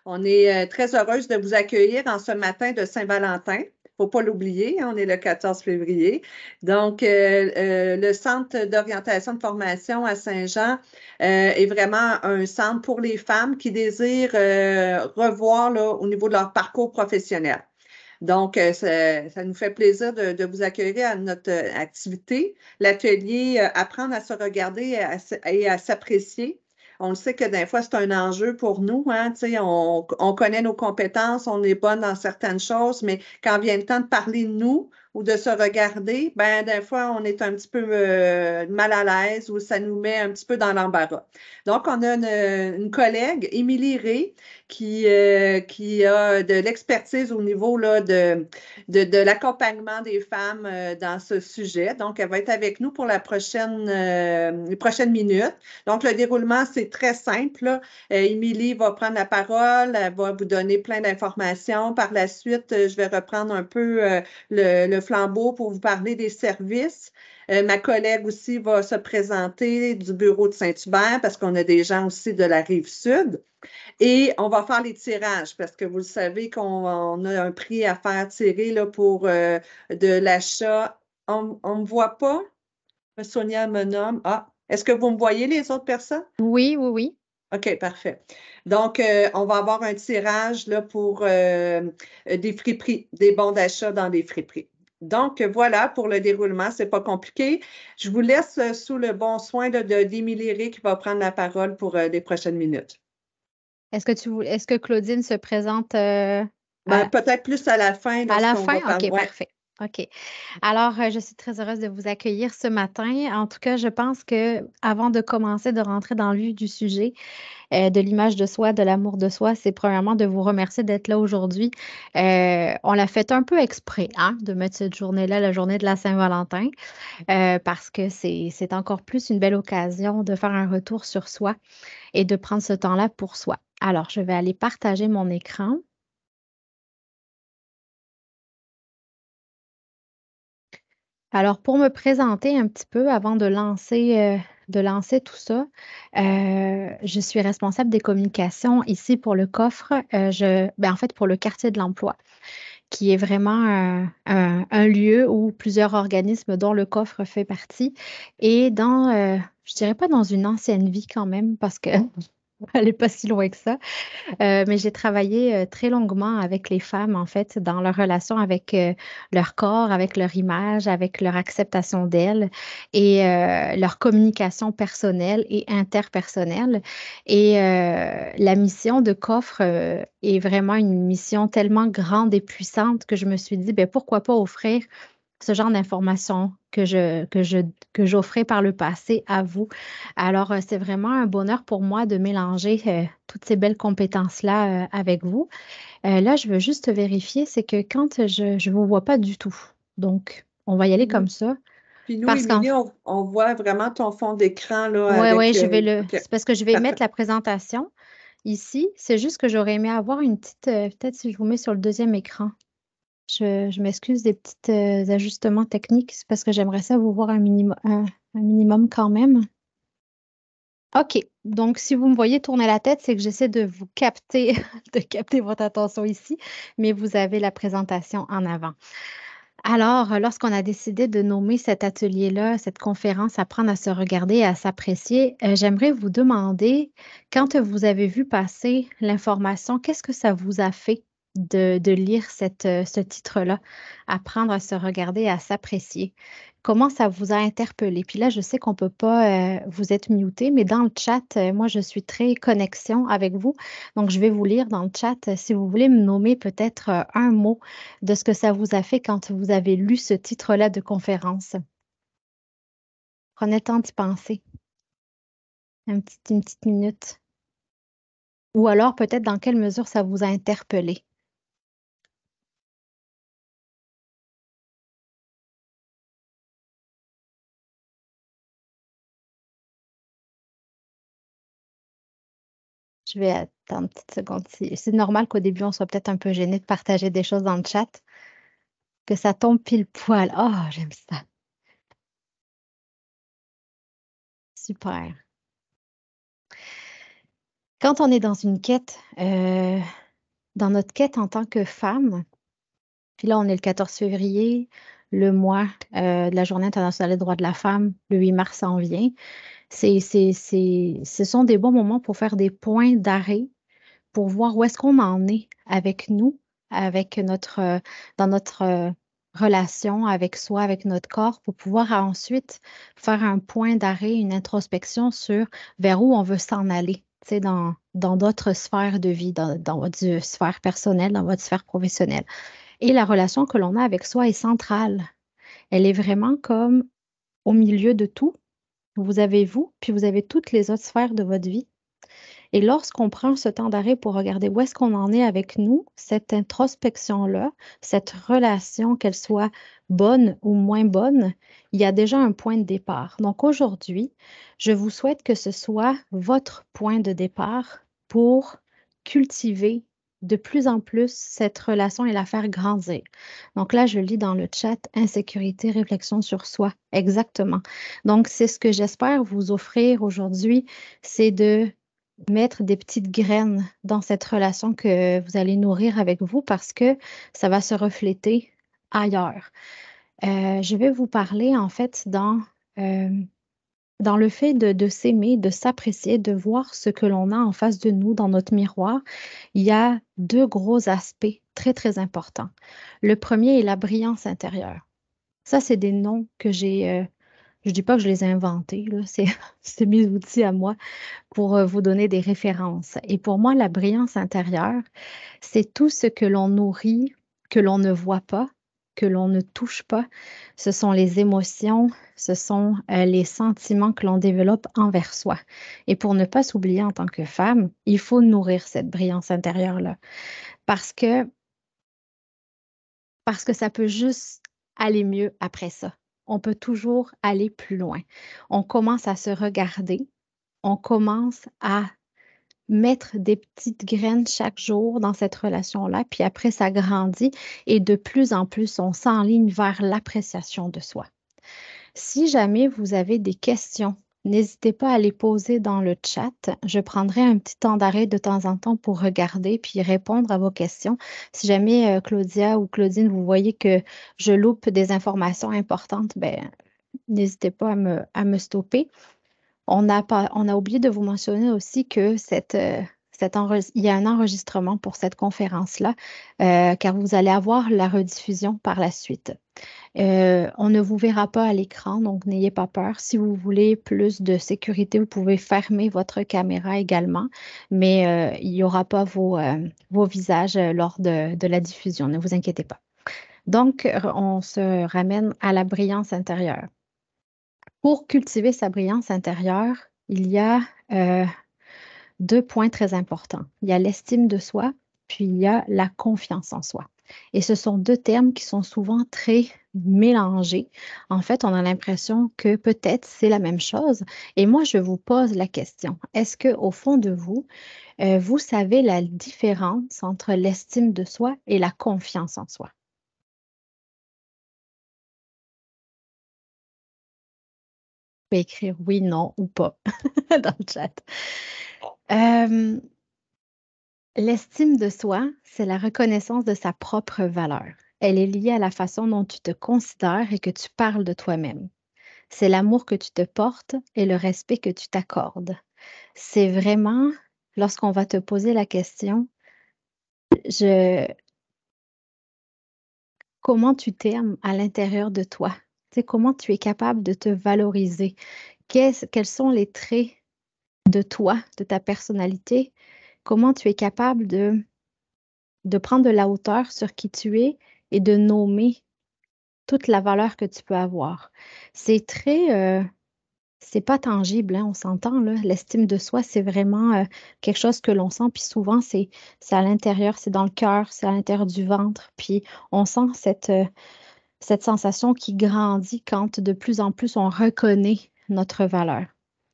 On est très heureuse de vous accueillir en ce matin de Saint-Valentin. Il ne faut pas l'oublier, hein, on est le 14 février. Donc, le Centre d'orientation de formation à Saint-Jean est vraiment un centre pour les femmes qui désirent revoir là, au niveau de leur parcours professionnel. Donc, ça nous fait plaisir de vous accueillir à notre activité, l'atelier Apprendre à se regarder et à s'apprécier. On le sait que des fois, c'est un enjeu pour nous, hein, tu sais, on connaît nos compétences, on est bonne dans certaines choses, mais quand vient le temps de parler de nous ou de se regarder, ben des fois, on est un petit peu mal à l'aise ou ça nous met un petit peu dans l'embarras. Donc, on a une collègue, Émilie Ré, qui a de l'expertise au niveau là, de l'accompagnement des femmes dans ce sujet. Donc, elle va être avec nous pour les prochaines minutes. Donc, le déroulement, c'est très simple, là. Émilie va prendre la parole, elle va vous donner plein d'informations. Par la suite, je vais reprendre un peu le flambeau pour vous parler des services. Ma collègue aussi va se présenter du bureau de Saint-Hubert parce qu'on a des gens aussi de la rive sud. Et on va faire les tirages parce que vous le savez qu'on a un prix à faire tirer là, pour de l'achat. On ne me voit pas? Sonia me nomme. Ah, est-ce que vous me voyez les autres personnes? Oui, oui, oui. OK, parfait. Donc, on va avoir un tirage là, pour des friperies, des bons d'achat dans des friperies. Donc, voilà pour le déroulement. C'est pas compliqué. Je vous laisse sous le bon soin d'Émilie Ré qui va prendre la parole pour les prochaines minutes. Est-ce que Claudine se présente Ben, peut-être plus à la fin à la lorsqu'on fin? va parler. OK, Ouais. parfait. OK. Alors, je suis très heureuse de vous accueillir ce matin. En tout cas, je pense que avant de commencer de rentrer dans le vif du sujet, de l'image de soi, de l'amour de soi, c'est premièrement de vous remercier d'être là aujourd'hui. On l'a fait un peu exprès, hein, de mettre cette journée-là, la journée de la Saint-Valentin, parce que c'est encore plus une belle occasion de faire un retour sur soi et de prendre ce temps-là pour soi. Alors, je vais aller partager mon écran. Alors, pour me présenter un petit peu avant de lancer tout ça, je suis responsable des communications ici pour le coffre, en fait, pour le quartier de l'emploi, qui est vraiment un lieu où plusieurs organismes dont le coffre fait partie et je dirais pas dans une ancienne vie quand même, parce que elle n'est pas si loin que ça. Mais j'ai travaillé très longuement avec les femmes, en fait, dans leur relation avec leur corps, avec leur image, avec leur acceptation d'elles et leur communication personnelle et interpersonnelle. Et la mission de Coffre est vraiment une mission tellement grande et puissante que je me suis dit, ben, pourquoi pas offrir ce genre d'informations que j'offrais par le passé à vous. Alors, c'est vraiment un bonheur pour moi de mélanger toutes ces belles compétences-là avec vous. Là, je veux juste vérifier, c'est que quand je vous vois pas du tout. Donc, on va y aller comme ça. Puis nous, Parce qu'en Émilie, on voit vraiment ton fond d'écran là ouais, ouais, avec. OK, c'est parce que je vais parfait. mettre la présentation ici. C'est juste que j'aurais aimé avoir une petite, peut-être si je vous mets sur le deuxième écran. Je m'excuse des petits ajustements techniques, c'est parce que j'aimerais ça vous voir un minimum quand même. OK. Donc, si vous me voyez tourner la tête, c'est que j'essaie de vous capter, de capter votre attention ici, mais vous avez la présentation en avant. Alors, lorsqu'on a décidé de nommer cet atelier-là, cette conférence, apprendre à se regarder et à s'apprécier, j'aimerais vous demander, quand vous avez vu passer l'information, qu'est-ce que ça vous a fait de lire ce titre-là, apprendre à se regarder et à s'apprécier? Comment ça vous a interpellé? Puis là, je sais qu'on ne peut pas vous être muté, mais dans le chat, moi, je suis très connexion avec vous. Donc, je vais vous lire dans le chat. Si vous voulez me nommer peut-être un mot de ce que ça vous a fait quand vous avez lu ce titre-là de conférence. Prenez le temps d'y penser, une petite minute. Ou alors peut-être dans quelle mesure ça vous a interpellé. Je vais attendre une petite seconde. C'est normal qu'au début, on soit peut-être un peu gêné de partager des choses dans le chat, que ça tombe pile poil. Oh, j'aime ça. Super. Quand on est dans une quête, dans notre quête en tant que femme, puis là, on est le 14 février, le mois de la Journée internationale des droits de la femme, le 8 mars s'en vient. Ce sont des bons moments pour faire des points d'arrêt, pour voir où est-ce qu'on en est avec nous, avec dans notre relation avec soi, avec notre corps, pour pouvoir ensuite faire un point d'arrêt, une introspection sur vers où on veut s'en aller, tu sais, dans d'autres sphères de vie, dans votre sphère personnelle, dans votre sphère professionnelle. Et la relation que l'on a avec soi est centrale. Elle est vraiment comme au milieu de tout. Vous avez vous, puis vous avez toutes les autres sphères de votre vie. Et lorsqu'on prend ce temps d'arrêt pour regarder où est-ce qu'on en est avec nous, cette introspection-là, cette relation, qu'elle soit bonne ou moins bonne, il y a déjà un point de départ. Donc aujourd'hui, je vous souhaite que ce soit votre point de départ pour cultiver de plus en plus cette relation et la faire grandir. Donc là, je lis dans le chat insécurité, réflexion sur soi. Exactement. Donc, c'est ce que j'espère vous offrir aujourd'hui, c'est de mettre des petites graines dans cette relation que vous allez nourrir avec vous parce que ça va se refléter ailleurs. Je vais vous parler en fait euh, dans le fait de s'aimer, de s'apprécier, de voir ce que l'on a en face de nous dans notre miroir. Il y a deux gros aspects très, très importants. Le premier est la brillance intérieure. Ça, c'est des noms que je dis pas que je les ai inventés, là, c'est mes outils à moi pour vous donner des références. Et pour moi, la brillance intérieure, c'est tout ce que l'on nourrit, que l'on ne voit pas, que l'on ne touche pas. Ce sont les émotions, ce sont les sentiments que l'on développe envers soi. Et pour ne pas s'oublier en tant que femme, il faut nourrir cette brillance intérieure-là parce que, parce que ça peut juste aller mieux après ça. On peut toujours aller plus loin. On commence à se regarder, on commence à mettre des petites graines chaque jour dans cette relation-là, puis après, ça grandit et de plus en plus, on s'enligne vers l'appréciation de soi. Si jamais vous avez des questions, n'hésitez pas à les poser dans le chat. Je prendrai un petit temps d'arrêt de temps en temps pour regarder puis répondre à vos questions. Si jamais Claudia ou Claudine, vous voyez que je loupe des informations importantes, ben, n'hésitez pas à me stopper. On a oublié de vous mentionner aussi que il y a un enregistrement pour cette conférence-là, car vous allez avoir la rediffusion par la suite. On ne vous verra pas à l'écran, donc n'ayez pas peur. Si vous voulez plus de sécurité, vous pouvez fermer votre caméra également, mais il n'y aura pas vos visages lors de la diffusion, ne vous inquiétez pas. Donc, on se ramène à la brillance intérieure. Pour cultiver sa brillance intérieure, il y a deux points très importants. Il y a l'estime de soi, puis il y a la confiance en soi. Et ce sont deux termes qui sont souvent très mélangés. En fait, on a l'impression que peut-être c'est la même chose. Et moi, je vous pose la question, est-ce que au fond de vous, vous savez la différence entre l'estime de soi et la confiance en soi? Vous pouvez écrire oui, non ou pas dans le chat. Euh, L'estime de soi, c'est la reconnaissance de sa propre valeur. Elle est liée à la façon dont tu te considères et que tu parles de toi-même. C'est l'amour que tu te portes et le respect que tu t'accordes. C'est vraiment, lorsqu'on va te poser la question, je, comment tu t'aimes à l'intérieur de toi? Tu sais, comment tu es capable de te valoriser? Quels sont les traits de toi, de ta personnalité? Comment tu es capable de prendre de la hauteur sur qui tu es et de nommer toute la valeur que tu peux avoir. C'est c'est pas tangible, hein, on s'entend, là. L'estime de soi, c'est vraiment quelque chose que l'on sent, puis souvent, c'est à l'intérieur, c'est dans le cœur, c'est à l'intérieur du ventre, puis on sent cette sensation qui grandit quand de plus en plus on reconnaît notre valeur.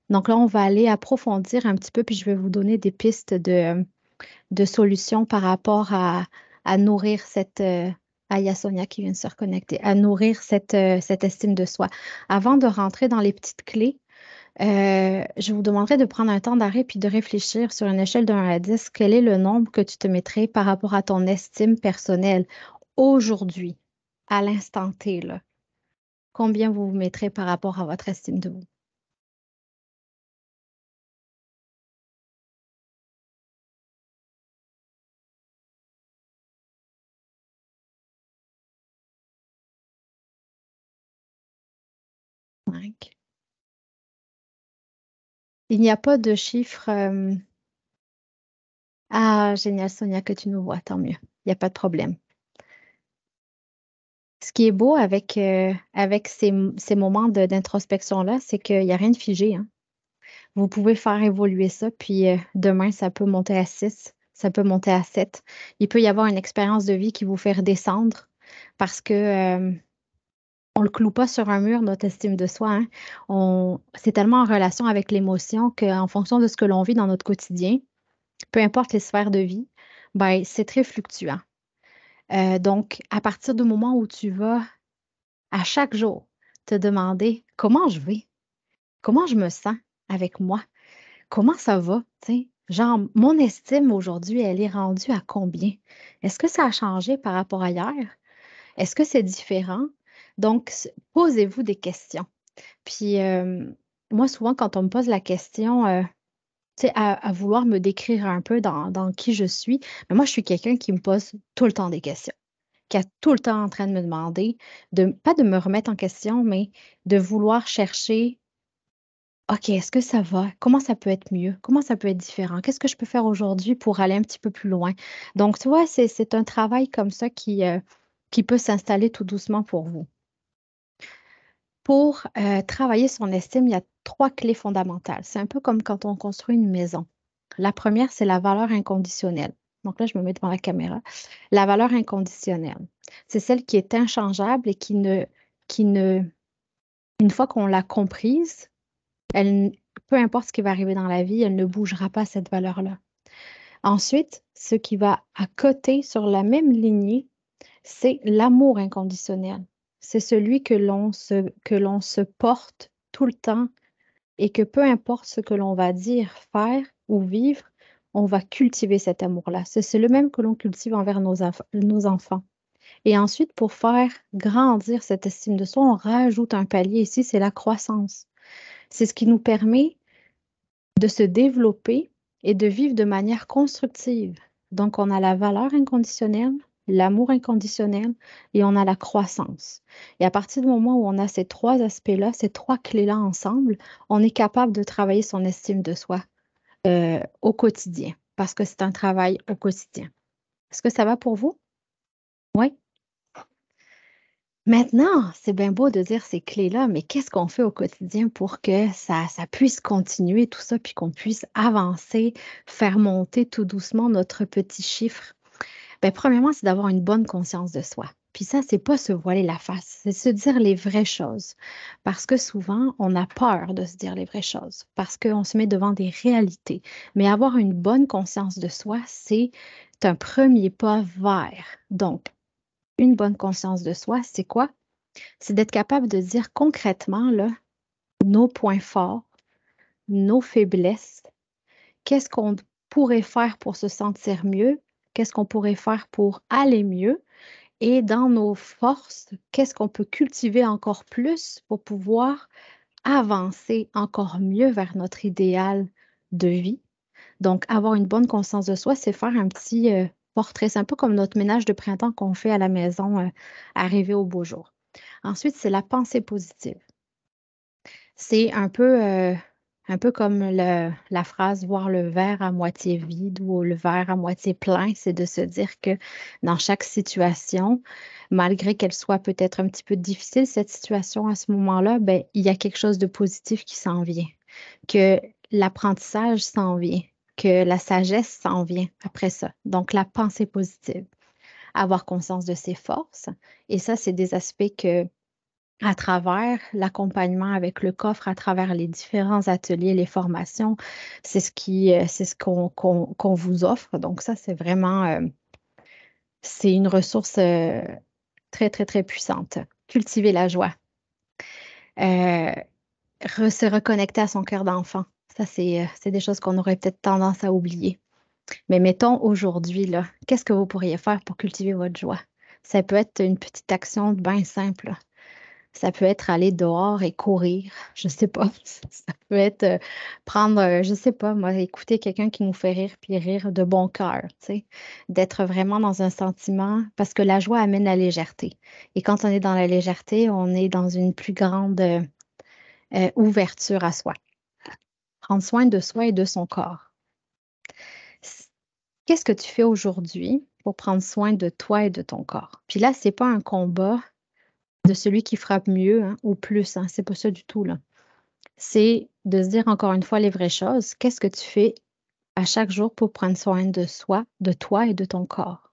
Donc là, on va aller approfondir un petit peu, puis je vais vous donner des pistes de solutions par rapport à nourrir ah, il y a Sonia qui vient de se reconnecter, à nourrir cette estime de soi. Avant de rentrer dans les petites clés, Je vous demanderai de prendre un temps d'arrêt puis de réfléchir sur une échelle de 1 à 10, quel est le nombre que tu te mettrais par rapport à ton estime personnelle aujourd'hui, à l'instant T, là. Combien vous vous mettrez par rapport à votre estime de vous? Cinq. Il n'y a pas de chiffre. Ah, génial, Sonia, que tu nous vois, tant mieux. Il n'y a pas de problème. Ce qui est beau avec ces moments d'introspection-là, c'est qu'il n'y a rien de figé, hein. Vous pouvez faire évoluer ça, puis demain, ça peut monter à 6, ça peut monter à 7. Il peut y avoir une expérience de vie qui vous fait redescendre parce que on le cloue pas sur un mur, notre estime de soi, hein. C'est tellement en relation avec l'émotion qu'en fonction de ce que l'on vit dans notre quotidien, peu importe les sphères de vie, ben, c'est très fluctuant. Donc, à partir du moment où tu vas à chaque jour te demander comment je vais, comment je me sens avec moi, comment ça va, tu sais, genre, mon estime aujourd'hui, elle est rendue à combien? Est-ce que ça a changé par rapport à hier? Est-ce que c'est différent? Donc, posez-vous des questions. Puis, moi, souvent, quand on me pose la question, tu sais, à vouloir me décrire un peu dans qui je suis, mais moi, je suis quelqu'un qui me pose tout le temps des questions, qui est tout le temps en train de me demander, pas de me remettre en question, mais de vouloir chercher, OK, est-ce que ça va? Comment ça peut être mieux? Comment ça peut être différent? Qu'est-ce que je peux faire aujourd'hui pour aller un petit peu plus loin? Donc, tu vois, c'est un travail comme ça qui peut s'installer tout doucement pour vous. Pour travailler son estime, il y a 3 clés fondamentales. C'est un peu comme quand on construit une maison. La première, c'est la valeur inconditionnelle. Donc là, je me mets devant la caméra. La valeur inconditionnelle, c'est celle qui est inchangeable et qui ne, une fois qu'on l'a comprise, elle, peu importe ce qui va arriver dans la vie, elle ne bougera pas cette valeur-là. Ensuite, ce qui va à côté sur la même lignée, c'est l'amour inconditionnel. C'est celui que l'on se porte tout le temps et que peu importe ce que l'on va dire, faire ou vivre, on va cultiver cet amour-là. C'est le même que l'on cultive envers nos enfants. Et ensuite, pour faire grandir cette estime de soi, on rajoute un palier ici, c'est la croissance. C'est ce qui nous permet de se développer et de vivre de manière constructive. Donc, on a la valeur inconditionnelle, l'amour inconditionnel et on a la croissance. Et à partir du moment où on a ces 3 aspects-là, ces 3 clés-là ensemble, on est capable de travailler son estime de soi au quotidien parce que c'est un travail au quotidien. Est-ce que ça va pour vous? Oui. Maintenant, c'est bien beau de dire ces clés-là, mais qu'est-ce qu'on fait au quotidien pour que ça puisse continuer tout ça, puis qu'on puisse avancer, faire monter tout doucement notre petit chiffre? Bien, premièrement, c'est d'avoir une bonne conscience de soi. Puis ça, c'est pas se voiler la face, c'est se dire les vraies choses. Parce que souvent, on a peur de se dire les vraies choses, parce qu'on se met devant des réalités. Mais avoir une bonne conscience de soi, c'est un premier pas vers. Donc, une bonne conscience de soi, c'est quoi? C'est d'être capable de dire concrètement là, nos points forts, nos faiblesses, qu'est-ce qu'on pourrait faire pour se sentir mieux, qu'est-ce qu'on pourrait faire pour aller mieux et dans nos forces, qu'est-ce qu'on peut cultiver encore plus pour pouvoir avancer encore mieux vers notre idéal de vie. Donc, avoir une bonne conscience de soi, c'est faire un petit portrait. C'est un peu comme notre ménage de printemps qu'on fait à la maison, arrivé au beau jour. Ensuite, c'est la pensée positive. C'est un peu comme la phrase voir le verre à moitié vide ou le verre à moitié plein, c'est de se dire que dans chaque situation, malgré qu'elle soit peut-être un petit peu difficile, cette situation à ce moment-là, ben, il y a quelque chose de positif qui s'en vient, que l'apprentissage s'en vient, que la sagesse s'en vient après ça. Donc, la pensée positive, avoir conscience de ses forces. Et ça, c'est des aspects que à travers l'accompagnement avec le coffre, à travers les différents ateliers, les formations, c'est ce qu'on vous offre. Donc ça, c'est vraiment, c'est une ressource très, très, très puissante. Cultiver la joie. Euh, se reconnecter à son cœur d'enfant. Ça, c'est des choses qu'on aurait peut-être tendance à oublier. Mais mettons aujourd'hui, là, qu'est-ce que vous pourriez faire pour cultiver votre joie? Ça peut être une petite action bien simple. Ça peut être aller dehors et courir, je sais pas. Ça peut être prendre, je sais pas, moi, écouter quelqu'un qui nous fait rire puis rire de bon cœur, tu sais. D'être vraiment dans un sentiment, parce que la joie amène la légèreté. Et quand on est dans la légèreté, on est dans une plus grande ouverture à soi. Prendre soin de soi et de son corps. S- Qu'est-ce que tu fais aujourd'hui pour prendre soin de toi et de ton corps? Puis là, c'est pas un combat de celui qui frappe mieux, hein, ou plus, hein, c'est pas ça du tout, là. C'est de se dire encore une fois les vraies choses. Qu'est-ce que tu fais à chaque jour pour prendre soin de soi, de toi et de ton corps?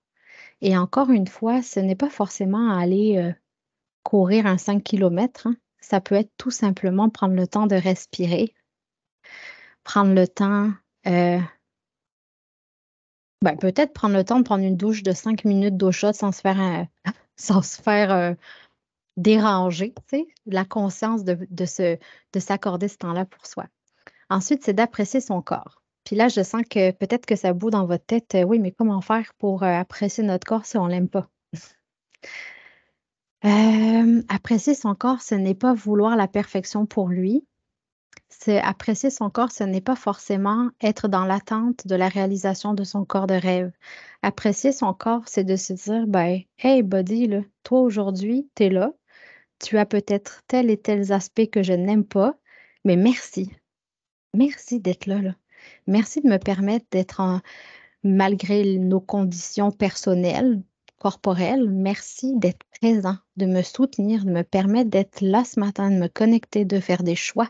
Et encore une fois, ce n'est pas forcément aller courir un 5 kilomètres, hein. Ça peut être tout simplement prendre le temps de respirer, prendre le temps, euh, ben, peut-être prendre le temps de prendre une douche de 5 minutes d'eau chaude sans se faire, sans se faire déranger, tu sais, la conscience de s'accorder ce temps-là pour soi. Ensuite, c'est d'apprécier son corps. Puis là, je sens que peut-être que ça bout dans votre tête. Oui, mais comment faire pour apprécier notre corps si on l'aime pas? Apprécier son corps, ce n'est pas vouloir la perfection pour lui. C'est apprécier son corps, ce n'est pas forcément être dans l'attente de la réalisation de son corps de rêve. Apprécier son corps, c'est de se dire, ben, hey, buddy, là, toi aujourd'hui, tu es là. Tu as peut-être tel et tel aspect que je n'aime pas, mais merci. Merci d'être là, là. Merci de me permettre d'être malgré nos conditions personnelles, corporelles, merci d'être présent, de me soutenir, de me permettre d'être là ce matin, de me connecter, de faire des choix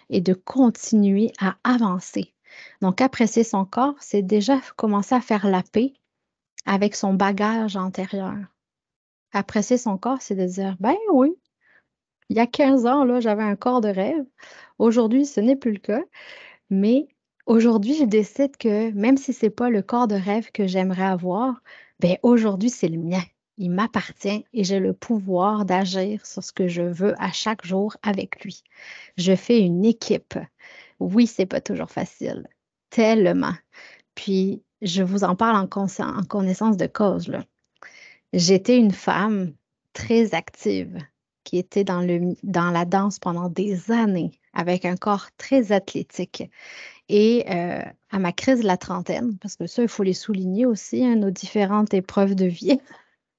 et de continuer à avancer. Donc, apprécier son corps, c'est déjà commencer à faire la paix avec son bagage antérieur. Apprécier son corps, c'est de dire, ben oui, il y a 15 ans, là, j'avais un corps de rêve. Aujourd'hui, ce n'est plus le cas. Mais aujourd'hui, je décide que même si c'est pas le corps de rêve que j'aimerais avoir, ben aujourd'hui, c'est le mien. Il m'appartient et j'ai le pouvoir d'agir sur ce que je veux à chaque jour avec lui. Je fais une équipe. Oui, c'est pas toujours facile. Tellement. Puis, je vous en parle en connaissance de cause, là. J'étais une femme très active qui était dans la danse pendant des années avec un corps très athlétique. Et à ma crise de la trentaine, parce que ça, il faut les souligner aussi, hein, nos différentes épreuves de vie,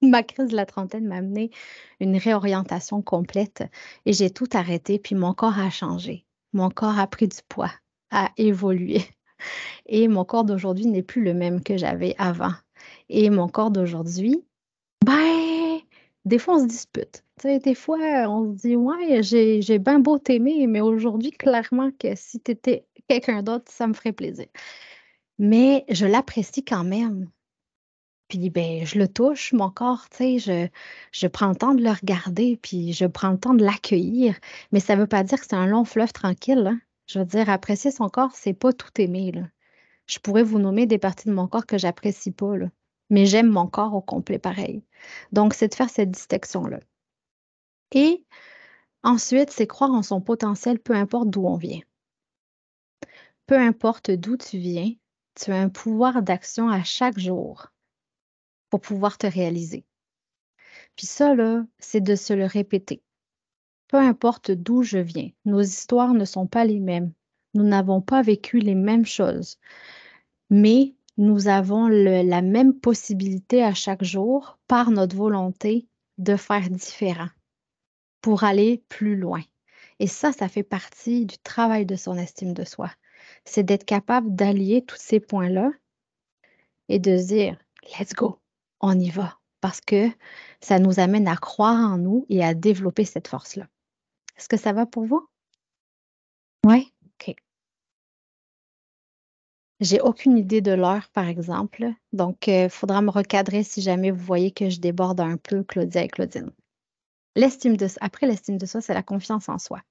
ma crise de la trentaine m'a amené une réorientation complète et j'ai tout arrêté, puis mon corps a changé. Mon corps a pris du poids, a évolué. Et mon corps d'aujourd'hui n'est plus le même que j'avais avant. Et mon corps d'aujourd'hui, ben, des fois, on se dispute. Tu sais, des fois, on se dit, ouais, j'ai bien beau t'aimer, mais aujourd'hui, clairement que si tu étais quelqu'un d'autre, ça me ferait plaisir. Mais je l'apprécie quand même. Puis, ben, je le touche, mon corps, tu sais, je prends le temps de le regarder, puis je prends le temps de l'accueillir. Mais ça ne veut pas dire que c'est un long fleuve tranquille, hein. Je veux dire, apprécier son corps, c'est pas tout aimer, là. Je pourrais vous nommer des parties de mon corps que j'apprécie pas, là. Mais j'aime mon corps au complet pareil. Donc, c'est de faire cette distinction-là. Et ensuite, c'est croire en son potentiel, peu importe d'où on vient. Peu importe d'où tu viens, tu as un pouvoir d'action à chaque jour pour pouvoir te réaliser. Puis ça, là, c'est de se le répéter. Peu importe d'où je viens, nos histoires ne sont pas les mêmes. Nous n'avons pas vécu les mêmes choses, mais nous avons la même possibilité à chaque jour, par notre volonté, de faire différent pour aller plus loin. Et ça fait partie du travail de son estime de soi. C'est d'être capable d'allier tous ces points-là et de se dire, let's go, on y va. Parce que ça nous amène à croire en nous et à développer cette force-là. Est-ce que ça va pour vous? Oui? OK. J'ai aucune idée de l'heure, par exemple. Donc, il faudra me recadrer si jamais vous voyez que je déborde un peu, Claudia et Claudine. Après l'estime de soi, c'est la confiance en soi.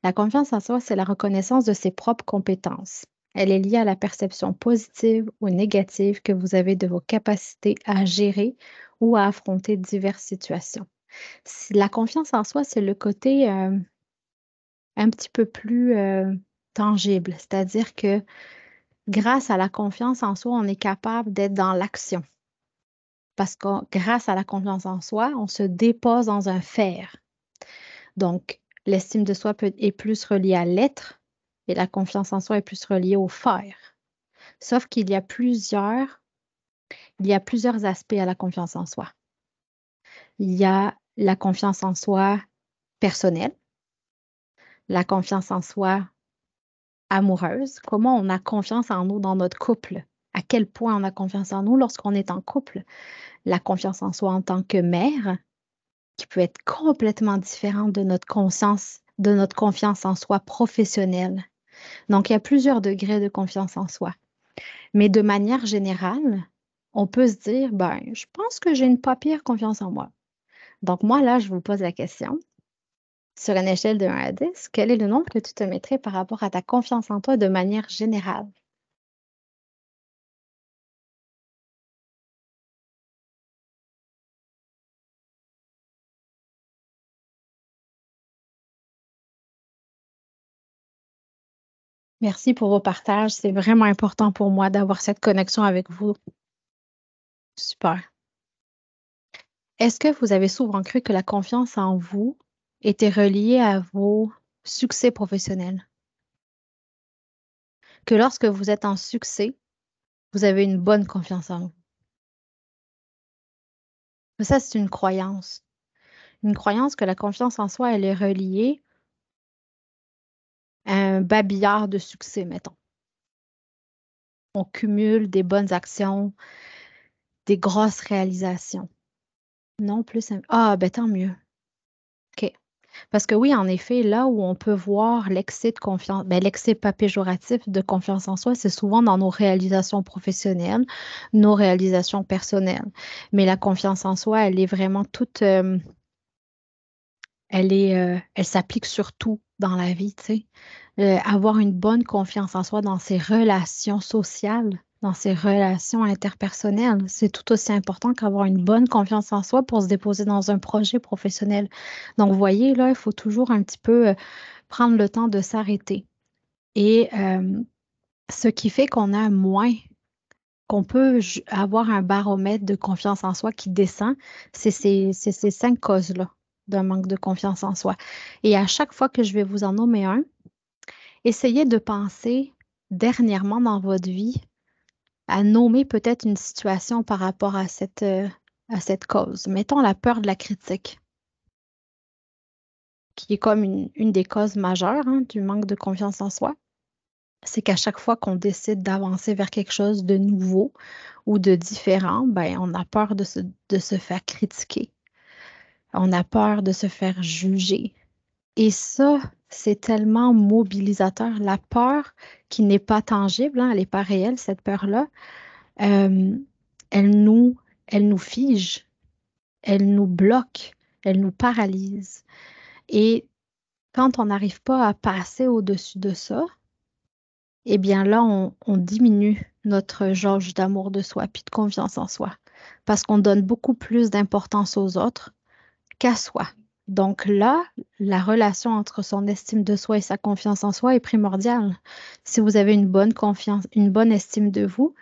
La confiance en soi, c'est la reconnaissance de ses propres compétences. Elle est liée à la perception positive ou négative que vous avez de vos capacités à gérer ou à affronter diverses situations. La confiance en soi, c'est le côté un petit peu plus tangible. C'est-à-dire que grâce à la confiance en soi, on est capable d'être dans l'action. Parce que grâce à la confiance en soi, on se dépose dans un faire. Donc, l'estime de soi est plus reliée à l'être et la confiance en soi est plus reliée au faire. Sauf qu'il y a plusieurs aspects à la confiance en soi. Il y a la confiance en soi personnelle, la confiance en soi amoureuse, comment on a confiance en nous dans notre couple, à quel point on a confiance en nous lorsqu'on est en couple, la confiance en soi en tant que mère, qui peut être complètement différente de notre confiance en soi professionnelle. Donc, il y a plusieurs degrés de confiance en soi. Mais de manière générale, on peut se dire, ben, je pense que j'ai une pas pire confiance en moi. Donc, moi, là, je vous pose la question. Sur une échelle de 1 à 10, quel est le nombre que tu te mettrais par rapport à ta confiance en toi de manière générale? Merci pour vos partages. C'est vraiment important pour moi d'avoir cette connexion avec vous. Super. Est-ce que vous avez souvent cru que la confiance en vous était reliée à vos succès professionnels? Que lorsque vous êtes en succès, vous avez une bonne confiance en vous? Mais ça, c'est une croyance. Une croyance que la confiance en soi, elle est reliée à un babillard de succès, mettons. On cumule des bonnes actions, des grosses réalisations. Non plus. Ah, ben tant mieux. OK. Parce que oui, en effet, là où on peut voir l'excès de confiance, ben, l'excès pas péjoratif de confiance en soi, c'est souvent dans nos réalisations professionnelles, nos réalisations personnelles. Mais la confiance en soi, elle est vraiment toute, elle s'applique surtout dans la vie, tu sais. Avoir une bonne confiance en soi dans ses relations sociales, dans ses relations interpersonnelles, c'est tout aussi important qu'avoir une bonne confiance en soi pour se déposer dans un projet professionnel. Donc, vous voyez, là, il faut toujours un petit peu prendre le temps de s'arrêter. Et ce qui fait qu'on a moins, qu'on peut avoir un baromètre de confiance en soi qui descend, c'est ces 5 causes-là d'un manque de confiance en soi. Et à chaque fois que je vais vous en nommer un, essayez de penser dernièrement dans votre vie à nommer peut-être une situation par rapport à cette cause. Mettons la peur de la critique, qui est comme une des causes majeures hein, du manque de confiance en soi. C'est qu'à chaque fois qu'on décide d'avancer vers quelque chose de nouveau ou de différent, ben, on a peur de se faire critiquer. On a peur de se faire juger. Et ça, c'est tellement mobilisateur. La peur qui n'est pas tangible, hein, elle n'est pas réelle, cette peur-là, euh, elle nous, elle nous fige, elle nous bloque, elle nous paralyse. Et quand on n'arrive pas à passer au-dessus de ça, eh bien là, on diminue notre jauge d'amour de soi puis de confiance en soi parce qu'on donne beaucoup plus d'importance aux autres qu'à soi. Donc là, la relation entre son estime de soi et sa confiance en soi est primordiale. Si vous avez une bonne confiance, une bonne estime de vous,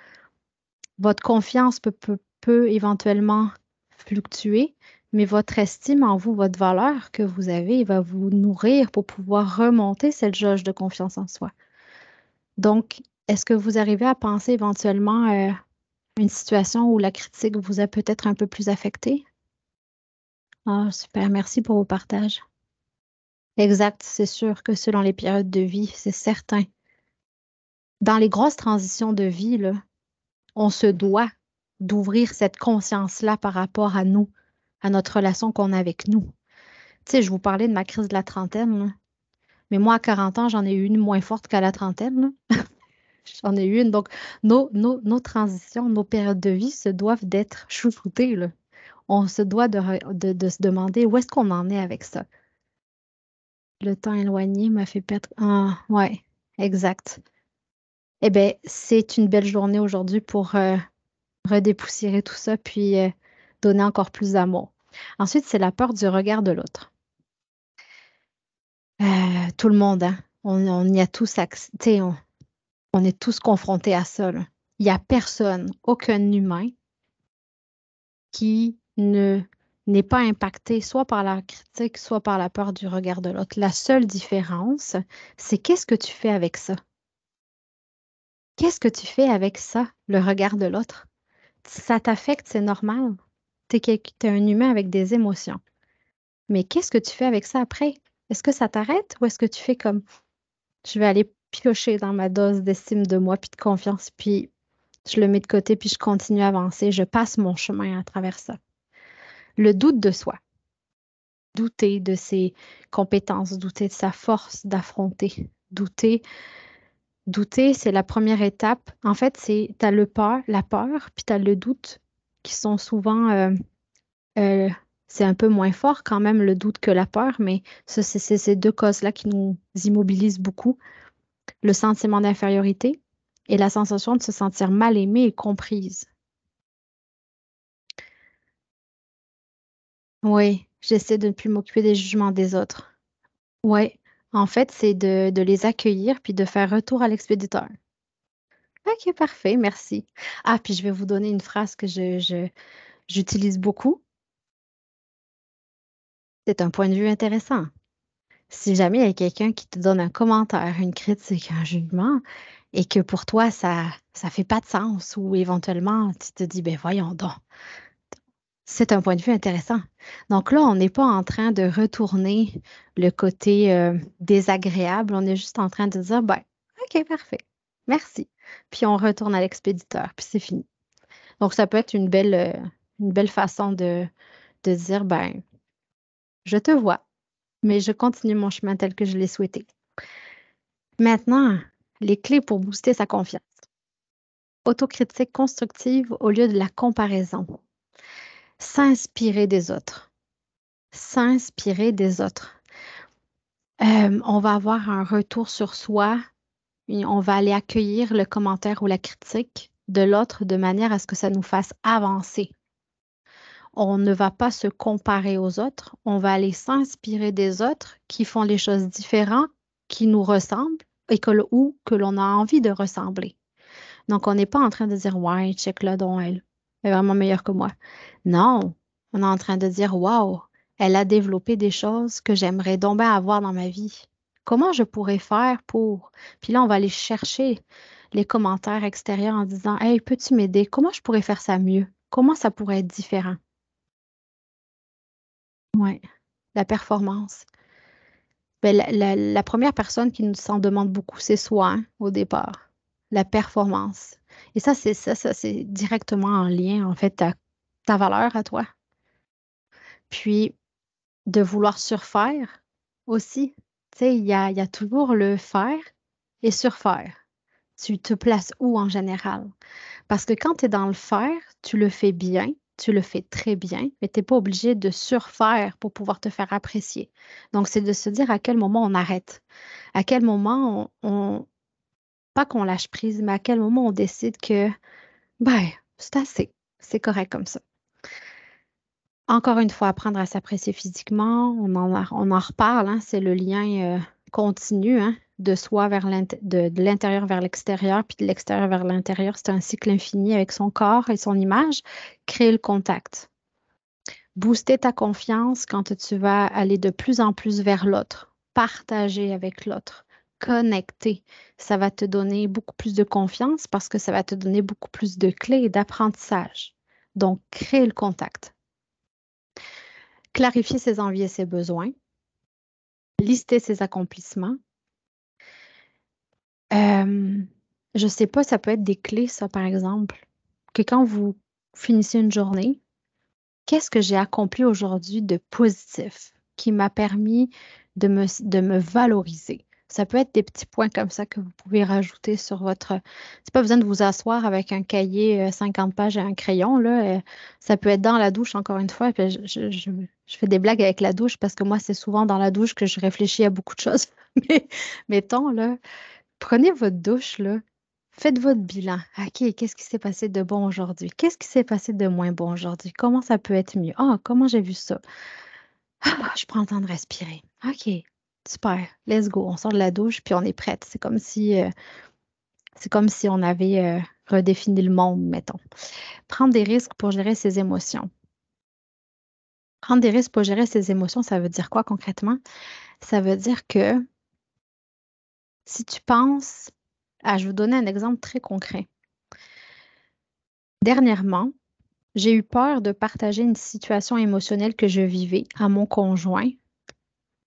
votre confiance peut éventuellement fluctuer, mais votre estime en vous, votre valeur que vous avez, va vous nourrir pour pouvoir remonter cette jauge de confiance en soi. Donc, est-ce que vous arrivez à penser éventuellement à une situation où la critique vous a peut-être un peu plus affecté? Ah, super, merci pour vos partages. Exact, c'est sûr que selon les périodes de vie, c'est certain. Dans les grosses transitions de vie, là, on se doit d'ouvrir cette conscience-là par rapport à nous, à notre relation qu'on a avec nous. Tu sais, je vous parlais de ma crise de la trentaine, là. Mais moi, à 40 ans, j'en ai eu une moins forte qu'à la trentaine, là. J'en ai eu une. Donc, nos transitions, nos périodes de vie se doivent d'être chouchoutées, là. On se doit de se demander où est-ce qu'on en est avec ça. Le temps éloigné m'a fait perdre. Ah, ouais, exact. Eh bien, c'est une belle journée aujourd'hui pour redépoussiérer tout ça puis donner encore plus d'amour. Ensuite, c'est la peur du regard de l'autre. Tout le monde, hein? On y a tous accès, on est tous confrontés à ça, là. Il n'y a personne, aucun humain qui ne n'est pas impacté soit par la critique, soit par la peur du regard de l'autre. La seule différence, c'est qu'est-ce que tu fais avec ça? Qu'est-ce que tu fais avec ça, le regard de l'autre? Ça t'affecte, c'est normal. T'es un humain avec des émotions. Mais qu'est-ce que tu fais avec ça après? Est-ce que ça t'arrête ou est-ce que tu fais comme je vais aller piocher dans ma dose d'estime de moi puis de confiance, puis je le mets de côté, puis je continue à avancer, je passe mon chemin à travers ça. Le doute de soi, douter de ses compétences, douter de sa force d'affronter, douter, c'est la première étape. En fait, tu as la peur, puis tu as le doute qui sont souvent, euh, c'est un peu moins fort quand même le doute que la peur, mais ça, c'est ces deux causes-là qui nous immobilisent beaucoup. Le sentiment d'infériorité et la sensation de se sentir mal aimée et comprise. Oui, j'essaie de ne plus m'occuper des jugements des autres. Oui, en fait, c'est de les accueillir puis de faire retour à l'expéditeur. OK, parfait, merci. Ah, puis je vais vous donner une phrase que j'utilise beaucoup. C'est un point de vue intéressant. Si jamais il y a quelqu'un qui te donne un commentaire, une critique, un jugement, et que pour toi, ça fait pas de sens, ou éventuellement, tu te dis, ben voyons donc, c'est un point de vue intéressant. Donc là, on n'est pas en train de retourner le côté désagréable, on est juste en train de dire, ben, OK, parfait, merci. Puis on retourne à l'expéditeur, puis c'est fini. Donc ça peut être une belle façon de dire, ben, je te vois, mais je continue mon chemin tel que je l'ai souhaité. Maintenant, les clés pour booster sa confiance. Autocritique constructive au lieu de la comparaison. S'inspirer des autres. S'inspirer des autres. On va avoir un retour sur soi et on va aller accueillir le commentaire ou la critique de l'autre de manière à ce que ça nous fasse avancer. On ne va pas se comparer aux autres, on va aller s'inspirer des autres qui font les choses différentes, qui nous ressemblent ou que l'on a envie de ressembler. Donc, on n'est pas en train de dire, ouais, check là, dont elle est vraiment meilleure que moi. Non, on est en train de dire, waouh, elle a développé des choses que j'aimerais donc bien avoir dans ma vie. Comment je pourrais faire pour... Puis là, on va aller chercher les commentaires extérieurs en disant, hey, peux-tu m'aider? Comment je pourrais faire ça mieux? Comment ça pourrait être différent? Ouais, la performance. Ben, la première personne qui nous s'en demande beaucoup, c'est soi, hein, au départ. La performance. Et ça, c'est directement en lien, en fait, à ta valeur à toi. Puis, de vouloir surfaire aussi. Tu sais, il y a toujours le faire et surfaire. Tu te places où en général? Parce que quand tu es dans le faire, tu le fais bien, tu le fais très bien, mais tu n'es pas obligé de surfaire pour pouvoir te faire apprécier. Donc, c'est de se dire à quel moment on arrête, à quel moment pas qu'on lâche prise, mais à quel moment on décide que, ben, c'est assez, c'est correct comme ça. Encore une fois, apprendre à s'apprécier physiquement, on en reparle, hein, c'est le lien continu, hein, de soi de l'intérieur vers l'extérieur, puis de l'extérieur vers l'intérieur. C'est un cycle infini avec son corps et son image. Créer le contact. Booster ta confiance quand tu vas aller de plus en plus vers l'autre. Partager avec l'autre. Connecter. Ça va te donner beaucoup plus de confiance parce que ça va te donner beaucoup plus de clés et d'apprentissage. Donc, créer le contact. Clarifier ses envies et ses besoins, lister ses accomplissements. Euh, je ne sais pas, ça peut être des clés, ça, par exemple, que quand vous finissez une journée, qu'est-ce que j'ai accompli aujourd'hui de positif qui m'a permis de me valoriser? Ça peut être des petits points comme ça que vous pouvez rajouter sur votre... C'est pas besoin de vous asseoir avec un cahier 50 pages et un crayon, là. Ça peut être dans la douche, encore une fois. Puis je fais des blagues avec la douche parce que moi, c'est souvent dans la douche que je réfléchis à beaucoup de choses. Mais mettons, là, prenez votre douche, là. Faites votre bilan. OK, qu'est-ce qui s'est passé de bon aujourd'hui? Qu'est-ce qui s'est passé de moins bon aujourd'hui? Comment ça peut être mieux? Ah, comment j'ai vu ça? Ah, je prends le temps de respirer. OK. Super, let's go. On sort de la douche, puis on est prête. C'est comme si on avait redéfini le monde, mettons. Prendre des risques pour gérer ses émotions. Prendre des risques pour gérer ses émotions, ça veut dire quoi concrètement? Ça veut dire que si tu penses, je vais vous donner un exemple très concret. Dernièrement, j'ai eu peur de partager une situation émotionnelle que je vivais à mon conjoint,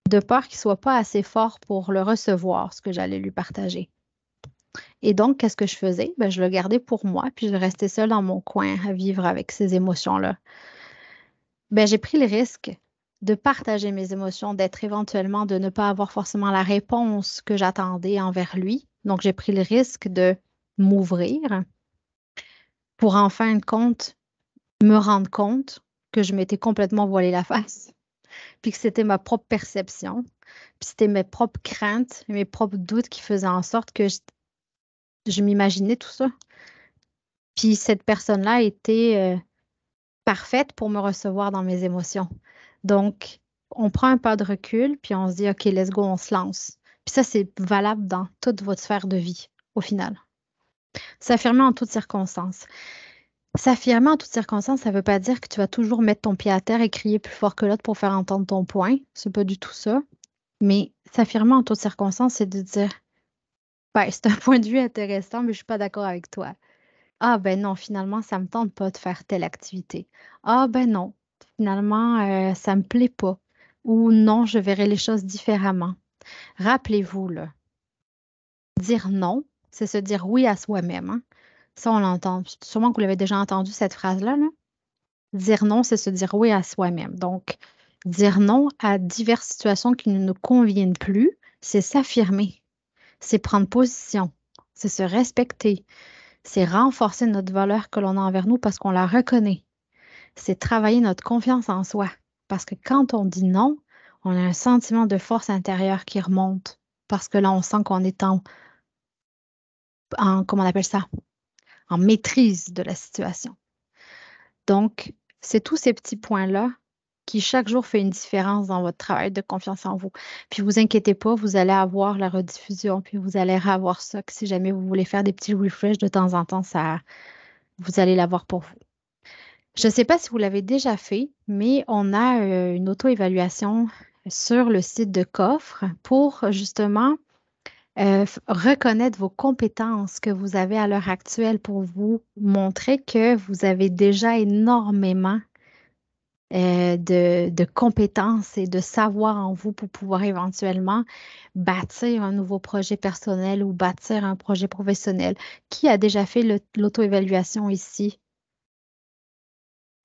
de peur qu'il ne soit pas assez fort pour le recevoir, ce que j'allais lui partager. Et donc, qu'est-ce que je faisais? Ben, je le gardais pour moi, puis je restais seule dans mon coin à vivre avec ces émotions-là. Ben, j'ai pris le risque de partager mes émotions, d'être éventuellement, de ne pas avoir forcément la réponse que j'attendais envers lui. Donc, j'ai pris le risque de m'ouvrir pour en fin de compte me rendre compte que je m'étais complètement voilé la face, puis que c'était ma propre perception, puis c'était mes propres craintes, mes propres doutes qui faisaient en sorte que je m'imaginais tout ça. Puis cette personne-là était parfaite pour me recevoir dans mes émotions. Donc, on prend un pas de recul, puis on se dit, OK, let's go, on se lance. Puis ça, c'est valable dans toute votre sphère de vie, au final. S'affirmer en toutes circonstances. S'affirmer en toutes circonstances, ça ne veut pas dire que tu vas toujours mettre ton pied à terre et crier plus fort que l'autre pour faire entendre ton point. C'est pas du tout ça. Mais s'affirmer en toutes circonstances, c'est de dire, ben, c'est un point de vue intéressant, mais je ne suis pas d'accord avec toi. Ah ben non, finalement, ça ne me tente pas de faire telle activité. Ah ben non, finalement, ça ne me plaît pas. Ou non, je verrai les choses différemment. Rappelez-vous, là, dire non, c'est se dire oui à soi-même, hein. Ça, on l'entend. Sûrement que vous l'avez déjà entendu, cette phrase-là, là. Dire non, c'est se dire oui à soi-même. Donc, dire non à diverses situations qui ne nous conviennent plus, c'est s'affirmer, c'est prendre position, c'est se respecter, c'est renforcer notre valeur que l'on a envers nous parce qu'on la reconnaît. C'est travailler notre confiance en soi. Parce que quand on dit non, on a un sentiment de force intérieure qui remonte. Parce que là, on sent qu'on est comment on appelle ça? En maîtrise de la situation. Donc, c'est tous ces petits points-là qui chaque jour fait une différence dans votre travail de confiance en vous. Puis vous inquiétez pas, vous allez avoir la rediffusion, puis vous allez avoir ça, que si jamais vous voulez faire des petits refresh de temps en temps, vous allez l'avoir pour vous. Je ne sais pas si vous l'avez déjà fait, mais on a une auto-évaluation sur le site de Coffre pour justement reconnaître vos compétences que vous avez à l'heure actuelle pour vous montrer que vous avez déjà énormément de compétences et de savoir en vous pour pouvoir éventuellement bâtir un nouveau projet personnel ou bâtir un projet professionnel. Qui a déjà fait l'auto-évaluation ici?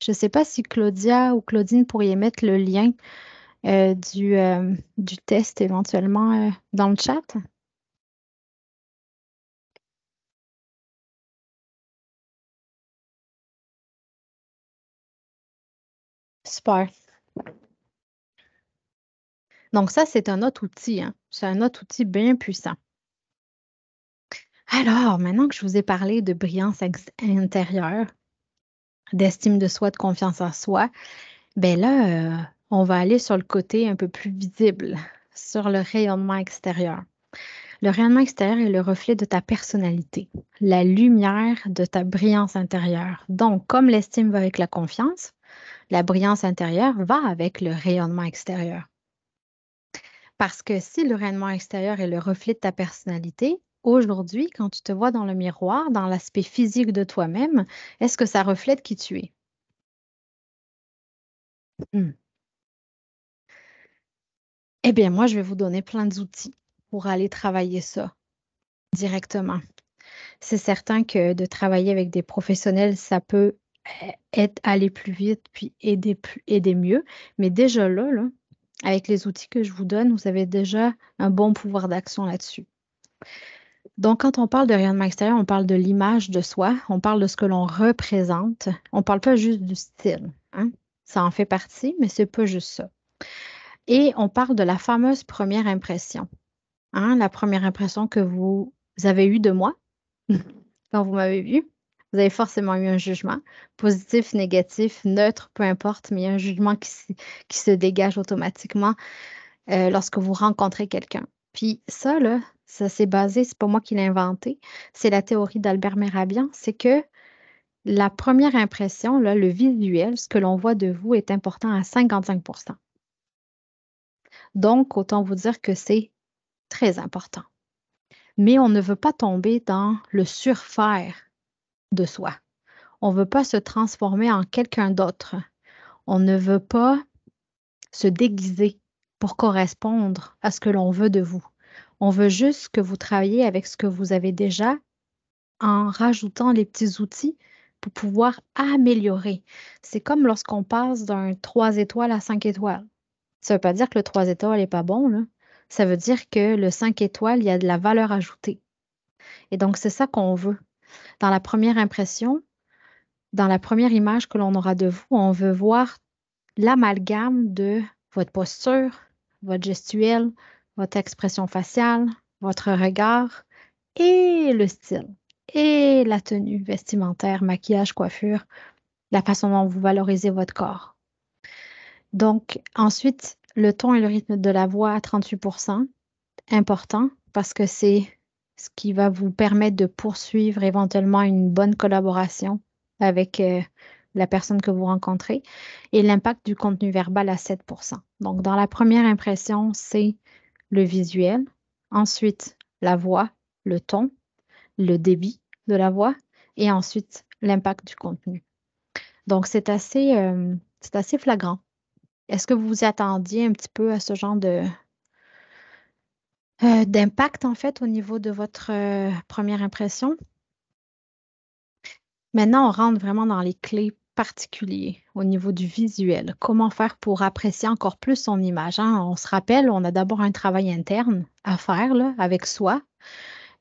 Je ne sais pas si Claudia ou Claudine pourriez mettre le lien du test éventuellement dans le chat. Super. Donc ça, c'est un autre outil, hein. C'est un autre outil bien puissant. Alors, maintenant que je vous ai parlé de brillance intérieure, d'estime de soi, de confiance en soi, ben là, on va aller sur le côté un peu plus visible, sur le rayonnement extérieur. Le rayonnement extérieur est le reflet de ta personnalité, la lumière de ta brillance intérieure. Donc, comme l'estime va avec la confiance, la brillance intérieure va avec le rayonnement extérieur. Parce que si le rayonnement extérieur est le reflet de ta personnalité, aujourd'hui, quand tu te vois dans le miroir, dans l'aspect physique de toi-même, est-ce que ça reflète qui tu es? Hmm. Eh bien, moi, je vais vous donner plein d'outils pour aller travailler ça directement. C'est certain que de travailler avec des professionnels, ça peut aller plus vite puis aider mieux. Mais déjà là, avec les outils que je vous donne, vous avez déjà un bon pouvoir d'action là-dessus. Donc, quand on parle de rayonnement extérieur, on parle de l'image de soi, on parle de ce que l'on représente. On ne parle pas juste du style, hein. Ça en fait partie, mais c'est pas juste ça. Et on parle de la fameuse première impression, hein, la première impression que vous avez eue de moi quand vous m'avez vu. Vous avez forcément eu un jugement, positif, négatif, neutre, peu importe, mais il y a un jugement qui se dégage automatiquement. lorsque vous rencontrez quelqu'un. Puis ça, là, ça s'est basé, c'est pas moi qui l'ai inventé, c'est la théorie d'Albert Mehrabian, c'est que la première impression, là, le visuel, ce que l'on voit de vous est important à 55%. Donc, autant vous dire que c'est très important. Mais on ne veut pas tomber dans le surfaire de soi. On ne veut pas se transformer en quelqu'un d'autre. On ne veut pas se déguiser pour correspondre à ce que l'on veut de vous. On veut juste que vous travailliez avec ce que vous avez déjà en rajoutant les petits outils pour pouvoir améliorer. C'est comme lorsqu'on passe d'un 3 étoiles à 5 étoiles. Ça ne veut pas dire que le 3 étoiles n'est pas bon, là. Ça veut dire que le 5 étoiles, il y a de la valeur ajoutée. Et donc, c'est ça qu'on veut. Dans la première impression, dans la première image que l'on aura de vous, on veut voir l'amalgame de votre posture, votre gestuelle, votre expression faciale, votre regard et le style et la tenue vestimentaire, maquillage, coiffure, la façon dont vous valorisez votre corps. Donc, ensuite, le ton et le rythme de la voix à 38%, important parce que c'est ce qui va vous permettre de poursuivre éventuellement une bonne collaboration avec la personne que vous rencontrez et l'impact du contenu verbal à 7%. Donc, dans la première impression, c'est le visuel, ensuite la voix, le ton, le débit de la voix et ensuite l'impact du contenu. Donc, c'est assez flagrant. Est-ce que vous vous y attendiez un petit peu à ce genre d'impact, en fait, au niveau de votre première impression? Maintenant, on rentre vraiment dans les clés particuliers au niveau du visuel. Comment faire pour apprécier encore plus son image, hein? On se rappelle, on a d'abord un travail interne à faire là, avec soi,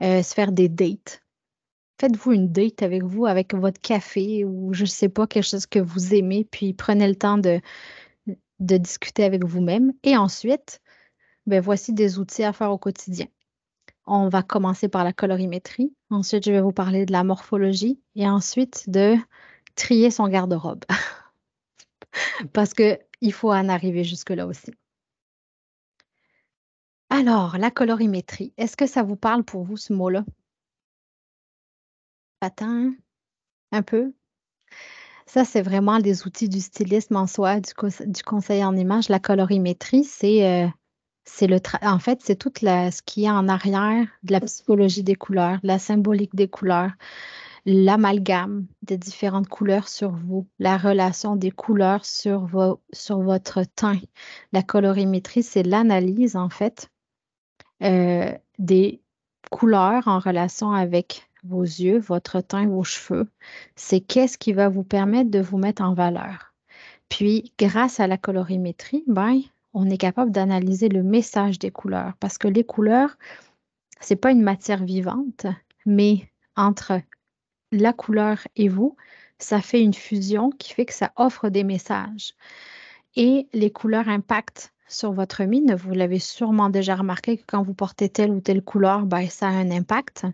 se faire des dates. Faites-vous une date avec vous, avec votre café ou je ne sais pas, quelque chose que vous aimez, puis prenez le temps de discuter avec vous-même. Et ensuite, ben, voici des outils à faire au quotidien. On va commencer par la colorimétrie. Ensuite, je vais vous parler de la morphologie et ensuite de trier son garde-robe parce qu'il faut en arriver jusque-là aussi. Alors, la colorimétrie, est-ce que ça vous parle pour vous, ce mot-là? Patin, un peu? Ça, c'est vraiment des outils du stylisme en soi, du conseil en image. La colorimétrie, en fait, c'est ce qui est en arrière de la psychologie des couleurs, de la symbolique des couleurs, l'amalgame des différentes couleurs sur vous, la relation des couleurs sur votre teint. La colorimétrie, c'est l'analyse, en fait, des couleurs en relation avec vos yeux, votre teint, vos cheveux. C'est qu'est-ce qui va vous permettre de vous mettre en valeur. Puis, grâce à la colorimétrie, ben, on est capable d'analyser le message des couleurs parce que les couleurs, c'est pas une matière vivante, mais entre la couleur et vous, ça fait une fusion qui fait que ça offre des messages. Et les couleurs impactent sur votre mine. Vous l'avez sûrement déjà remarqué que quand vous portez telle ou telle couleur, ben, ça a un impact.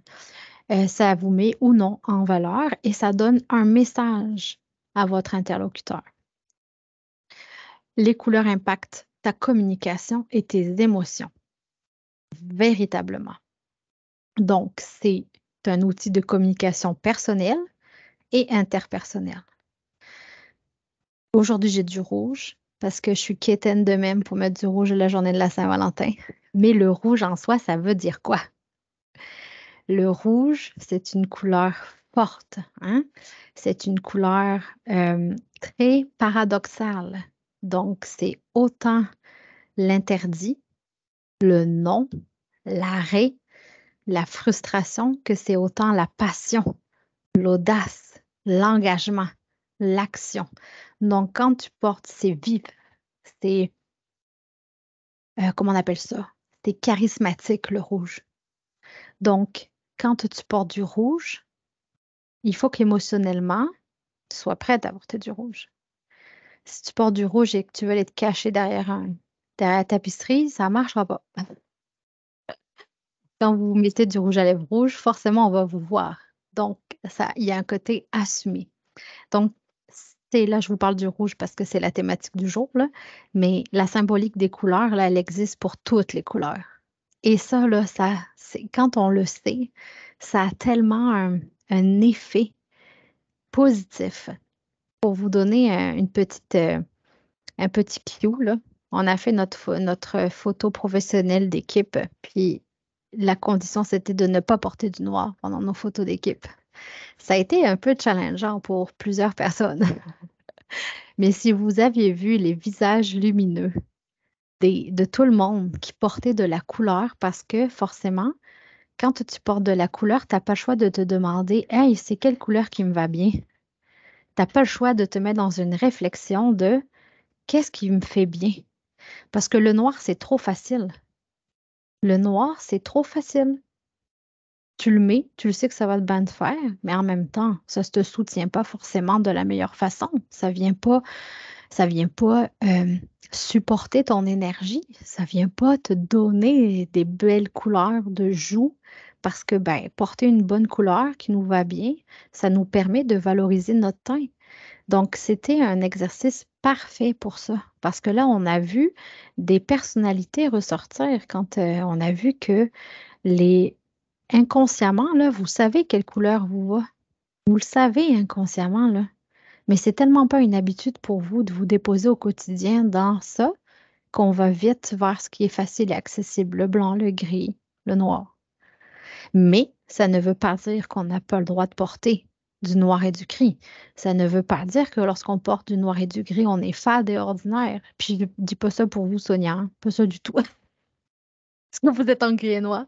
Ça vous met ou non en valeur et ça donne un message à votre interlocuteur. Les couleurs impactent ta communication et tes émotions, véritablement. Donc, c'est un outil de communication personnelle et interpersonnelle. Aujourd'hui, j'ai du rouge parce que je suis quétaine de même pour mettre du rouge la journée de la Saint-Valentin. Mais le rouge en soi, ça veut dire quoi? Le rouge, c'est une couleur forte, hein? C'est une couleur très paradoxale. Donc, c'est autant l'interdit, le non, l'arrêt, la frustration que c'est autant la passion, l'audace, l'engagement, l'action. Donc, quand tu portes, c'est vif, c'est, comment on appelle ça? C'est charismatique, le rouge. Donc, quand tu portes du rouge, il faut qu'émotionnellement, tu sois prête à porter du rouge. Si tu portes du rouge et que tu veux aller te cacher derrière la tapisserie, ça ne marchera pas. Quand vous mettez du rouge à lèvres rouge, forcément, on va vous voir. Donc, il y a un côté assumé. Donc, Là, je vous parle du rouge parce que c'est la thématique du jour, là, mais la symbolique des couleurs, là, elle existe pour toutes les couleurs. Et ça, là, quand on le sait, ça a tellement un effet positif. Pour vous donner un petit cue, là, on a fait notre photo professionnelle d'équipe, puis la condition, c'était de ne pas porter du noir pendant nos photos d'équipe. Ça a été un peu challengeant pour plusieurs personnes. Mais si vous aviez vu les visages lumineux de tout le monde qui portait de la couleur, parce que forcément, quand tu portes de la couleur, tu n'as pas le choix de te demander, hey, c'est quelle couleur qui me va bien? Tu n'as pas le choix de te mettre dans une réflexion de qu'est-ce qui me fait bien? Parce que le noir, c'est trop facile. Le noir, c'est trop facile. Tu le mets, tu le sais que ça va te bien te faire, mais en même temps, ça ne te soutient pas forcément de la meilleure façon. Ça vient pas supporter ton énergie. Ça vient pas te donner des belles couleurs de joue parce que ben, porter une bonne couleur qui nous va bien, ça nous permet de valoriser notre teint. Donc, c'était un exercice parfait pour ça parce que là, on a vu des personnalités ressortir quand on a vu que les inconsciemment, là, vous savez quelle couleur vous va. Vous le savez inconsciemment, là. Mais c'est tellement pas une habitude pour vous de vous déposer au quotidien dans ça qu'on va vite vers ce qui est facile et accessible, le blanc, le gris, le noir. Mais ça ne veut pas dire qu'on n'a pas le droit de porter du noir et du gris. Ça ne veut pas dire que lorsqu'on porte du noir et du gris, on est fade et ordinaire. Puis je dis pas ça pour vous, Sonia, hein. Pas ça du tout. Parce que vous êtes en gris et noir.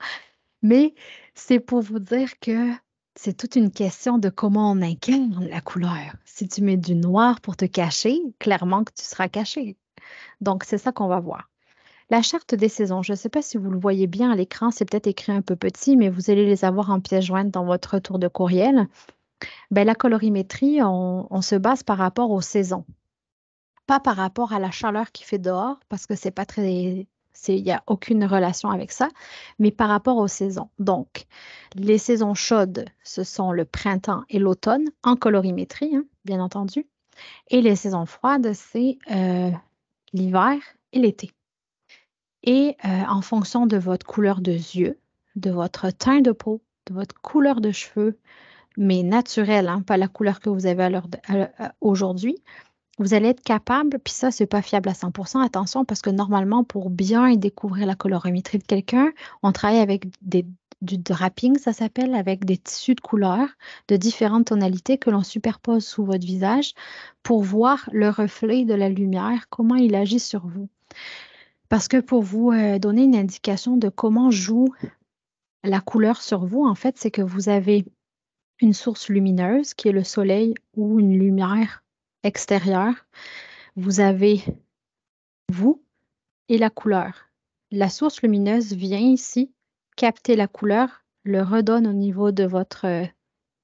Mais c'est pour vous dire que c'est toute une question de comment on incarne la couleur. Si tu mets du noir pour te cacher, clairement que tu seras caché. Donc, c'est ça qu'on va voir. La charte des saisons, je ne sais pas si vous le voyez bien à l'écran, c'est peut-être écrit un peu petit, mais vous allez les avoir en pièce jointe dans votre retour de courriel. Ben, la colorimétrie, on se base par rapport aux saisons, pas par rapport à la chaleur qui fait dehors, parce que c'est pas très, il n'y a aucune relation avec ça, mais par rapport aux saisons. Donc, les saisons chaudes, ce sont le printemps et l'automne en colorimétrie, hein, bien entendu. Et les saisons froides, c'est l'hiver et l'été. Et en fonction de votre couleur de yeux, de votre teint de peau, de votre couleur de cheveux, mais naturelle, hein, pas la couleur que vous avez aujourd'hui, vous allez être capable, puis ça, c'est pas fiable à 100%, attention, parce que normalement, pour bien découvrir la colorimétrie de quelqu'un, on travaille avec du draping, ça s'appelle, avec des tissus de couleurs de différentes tonalités que l'on superpose sous votre visage pour voir le reflet de la lumière, comment il agit sur vous. Parce que pour vous donner une indication de comment joue la couleur sur vous, en fait, c'est que vous avez une source lumineuse qui est le soleil ou une lumière extérieure. Vous avez vous et la couleur. La source lumineuse vient ici capter la couleur, le redonne au niveau de votre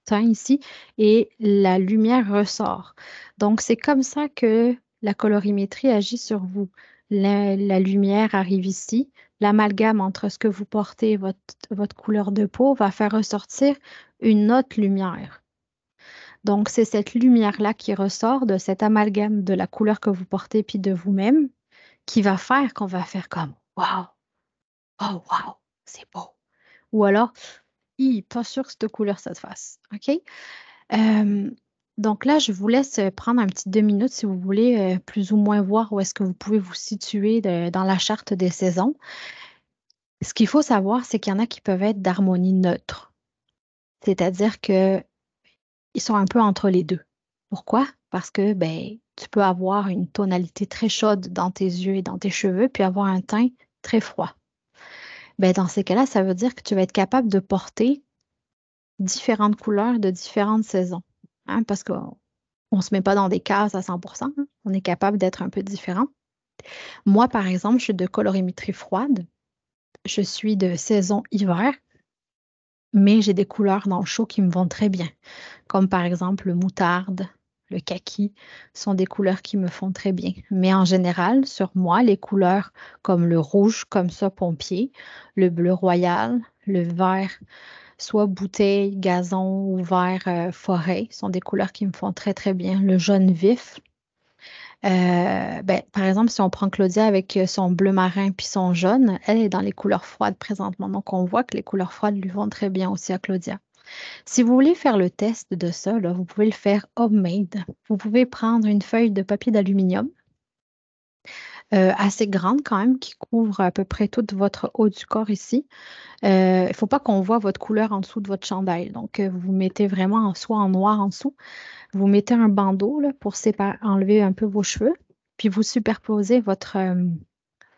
teint ici et la lumière ressort. Donc, c'est comme ça que la colorimétrie agit sur vous. La lumière arrive ici. L'amalgame entre ce que vous portez et votre couleur de peau va faire ressortir une autre lumière. Donc, c'est cette lumière-là qui ressort de cet amalgame de la couleur que vous portez puis de vous-même qui va faire qu'on va faire comme Waouh, oh waouh, c'est beau. Ou alors, pas sûr que cette couleur, ça te fasse. OK? Euh, donc là, je vous laisse prendre un petit 2 minutes si vous voulez plus ou moins voir où est-ce que vous pouvez vous situer dans la charte des saisons. Ce qu'il faut savoir, c'est qu'il y en a qui peuvent être d'harmonie neutre, c'est-à-dire que ils sont un peu entre les deux. Pourquoi? Parce que ben, tu peux avoir une tonalité très chaude dans tes yeux et dans tes cheveux, puis avoir un teint très froid. Ben, dans ces cas-là, ça veut dire que tu vas être capable de porter différentes couleurs de différentes saisons. Hein, parce qu'on ne se met pas dans des cases à 100%, hein. On est capable d'être un peu différent. Moi, par exemple, je suis de colorimétrie froide. Je suis de saison hiver, mais j'ai des couleurs dans le chaud qui me vont très bien, comme par exemple le moutarde, le kaki, sont des couleurs qui me font très bien. Mais en général, sur moi, les couleurs comme le rouge, comme ça, pompier, le bleu royal, le vert soit bouteille, gazon ou vert forêt. Ce sont des couleurs qui me font très, très bien. Le jaune vif. Par exemple, si on prend Claudia avec son bleu marin puis son jaune, elle est dans les couleurs froides présentement. Donc, on voit que les couleurs froides lui vont très bien aussi à Claudia. Si vous voulez faire le test de ça, là, vous pouvez le faire homemade. Vous pouvez prendre une feuille de papier d'aluminium assez grande quand même, qui couvre à peu près tout votre haut du corps ici. Il ne faut pas qu'on voit votre couleur en dessous de votre chandail. Donc, vous vous mettez vraiment soit en noir en dessous. Vous mettez un bandeau là, pour enlever un peu vos cheveux. Puis vous superposez votre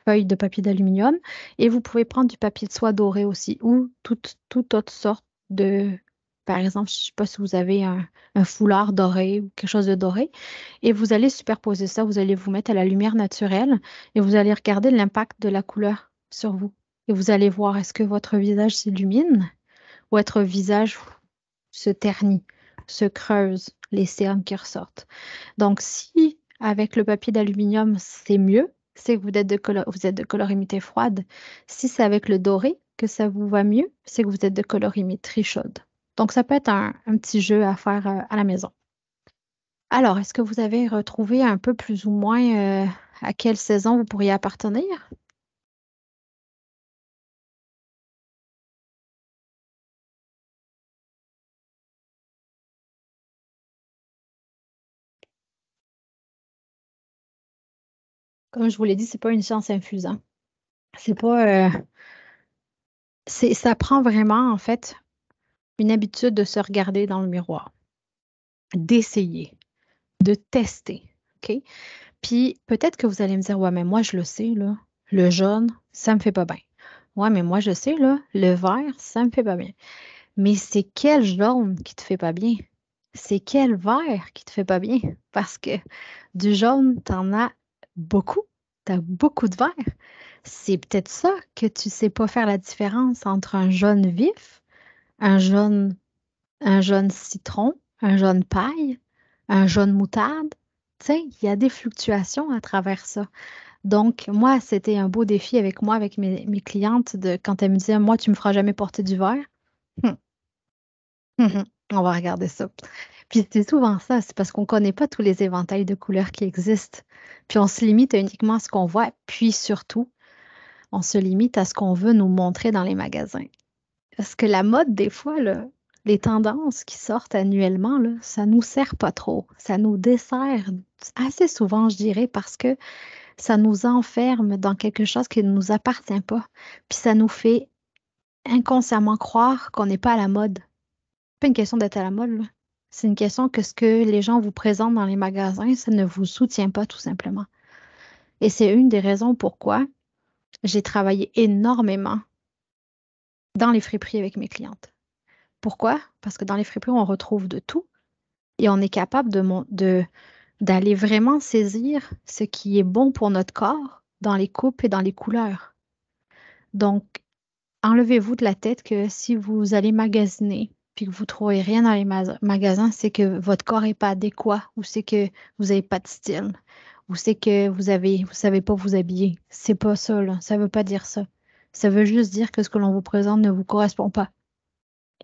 feuille de papier d'aluminium. Et vous pouvez prendre du papier de soie doré aussi ou toute autre sorte de... Par exemple, je ne sais pas si vous avez un foulard doré ou quelque chose de doré. Et vous allez superposer ça. Vous allez vous mettre à la lumière naturelle et vous allez regarder l'impact de la couleur sur vous. Et vous allez voir est-ce que votre visage s'illumine ou votre visage se ternit, se creuse, les cernes qui ressortent. Donc, si avec le papier d'aluminium, c'est mieux, c'est que vous êtes de colorimétrie froide. Si c'est avec le doré que ça vous va mieux, c'est que vous êtes de colorimétrie chaude. Donc, ça peut être un petit jeu à faire à la maison. Alors, est-ce que vous avez retrouvé un peu plus ou moins à quelle saison vous pourriez appartenir? Comme je vous l'ai dit, c'est pas une science infuse, hein. C'est pas, ça prend vraiment, en fait, une habitude de se regarder dans le miroir, d'essayer, de tester, OK? Puis peut-être que vous allez me dire, ouais, mais moi, je le sais, là, le jaune, ça me fait pas bien. Ouais, mais moi, je sais, là, le vert, ça me fait pas bien. Mais c'est quel jaune qui te fait pas bien? C'est quel vert qui te fait pas bien? Parce que du jaune, t'en as beaucoup. T'as beaucoup de vert. C'est peut-être ça que tu sais pas faire la différence entre un jaune vif, un jaune un jaune citron, un jaune paille, un jaune moutarde. Tu sais, il y a des fluctuations à travers ça. Donc, moi, c'était un beau défi avec moi, avec mes clientes, quand elles me disaient, moi, tu me feras jamais porter du vert. Hum, on va regarder ça. Puis c'est souvent ça, c'est parce qu'on ne connaît pas tous les éventails de couleurs qui existent. Puis on se limite uniquement à ce qu'on voit, puis surtout, on se limite à ce qu'on veut nous montrer dans les magasins. Parce que la mode, des fois, là, les tendances qui sortent annuellement, là, ça nous sert pas trop. Ça nous dessert assez souvent, je dirais, parce que ça nous enferme dans quelque chose qui ne nous appartient pas. Puis ça nous fait inconsciemment croire qu'on n'est pas à la mode. C'est pas une question d'être à la mode, là. C'est une question que ce que les gens vous présentent dans les magasins, ça ne vous soutient pas tout simplement. Et c'est une des raisons pourquoi j'ai travaillé énormément dans les friperies avec mes clientes. Pourquoi? Parce que dans les friperies, on retrouve de tout et on est capable d'aller vraiment saisir ce qui est bon pour notre corps dans les coupes et dans les couleurs. Donc, enlevez-vous de la tête que si vous allez magasiner puis que vous ne trouvez rien dans les magasins, c'est que votre corps n'est pas adéquat ou c'est que vous n'avez pas de style ou c'est que vous savez pas vous habiller. C'est pas ça, là. Ça veut pas dire ça. Ça veut juste dire que ce que l'on vous présente ne vous correspond pas.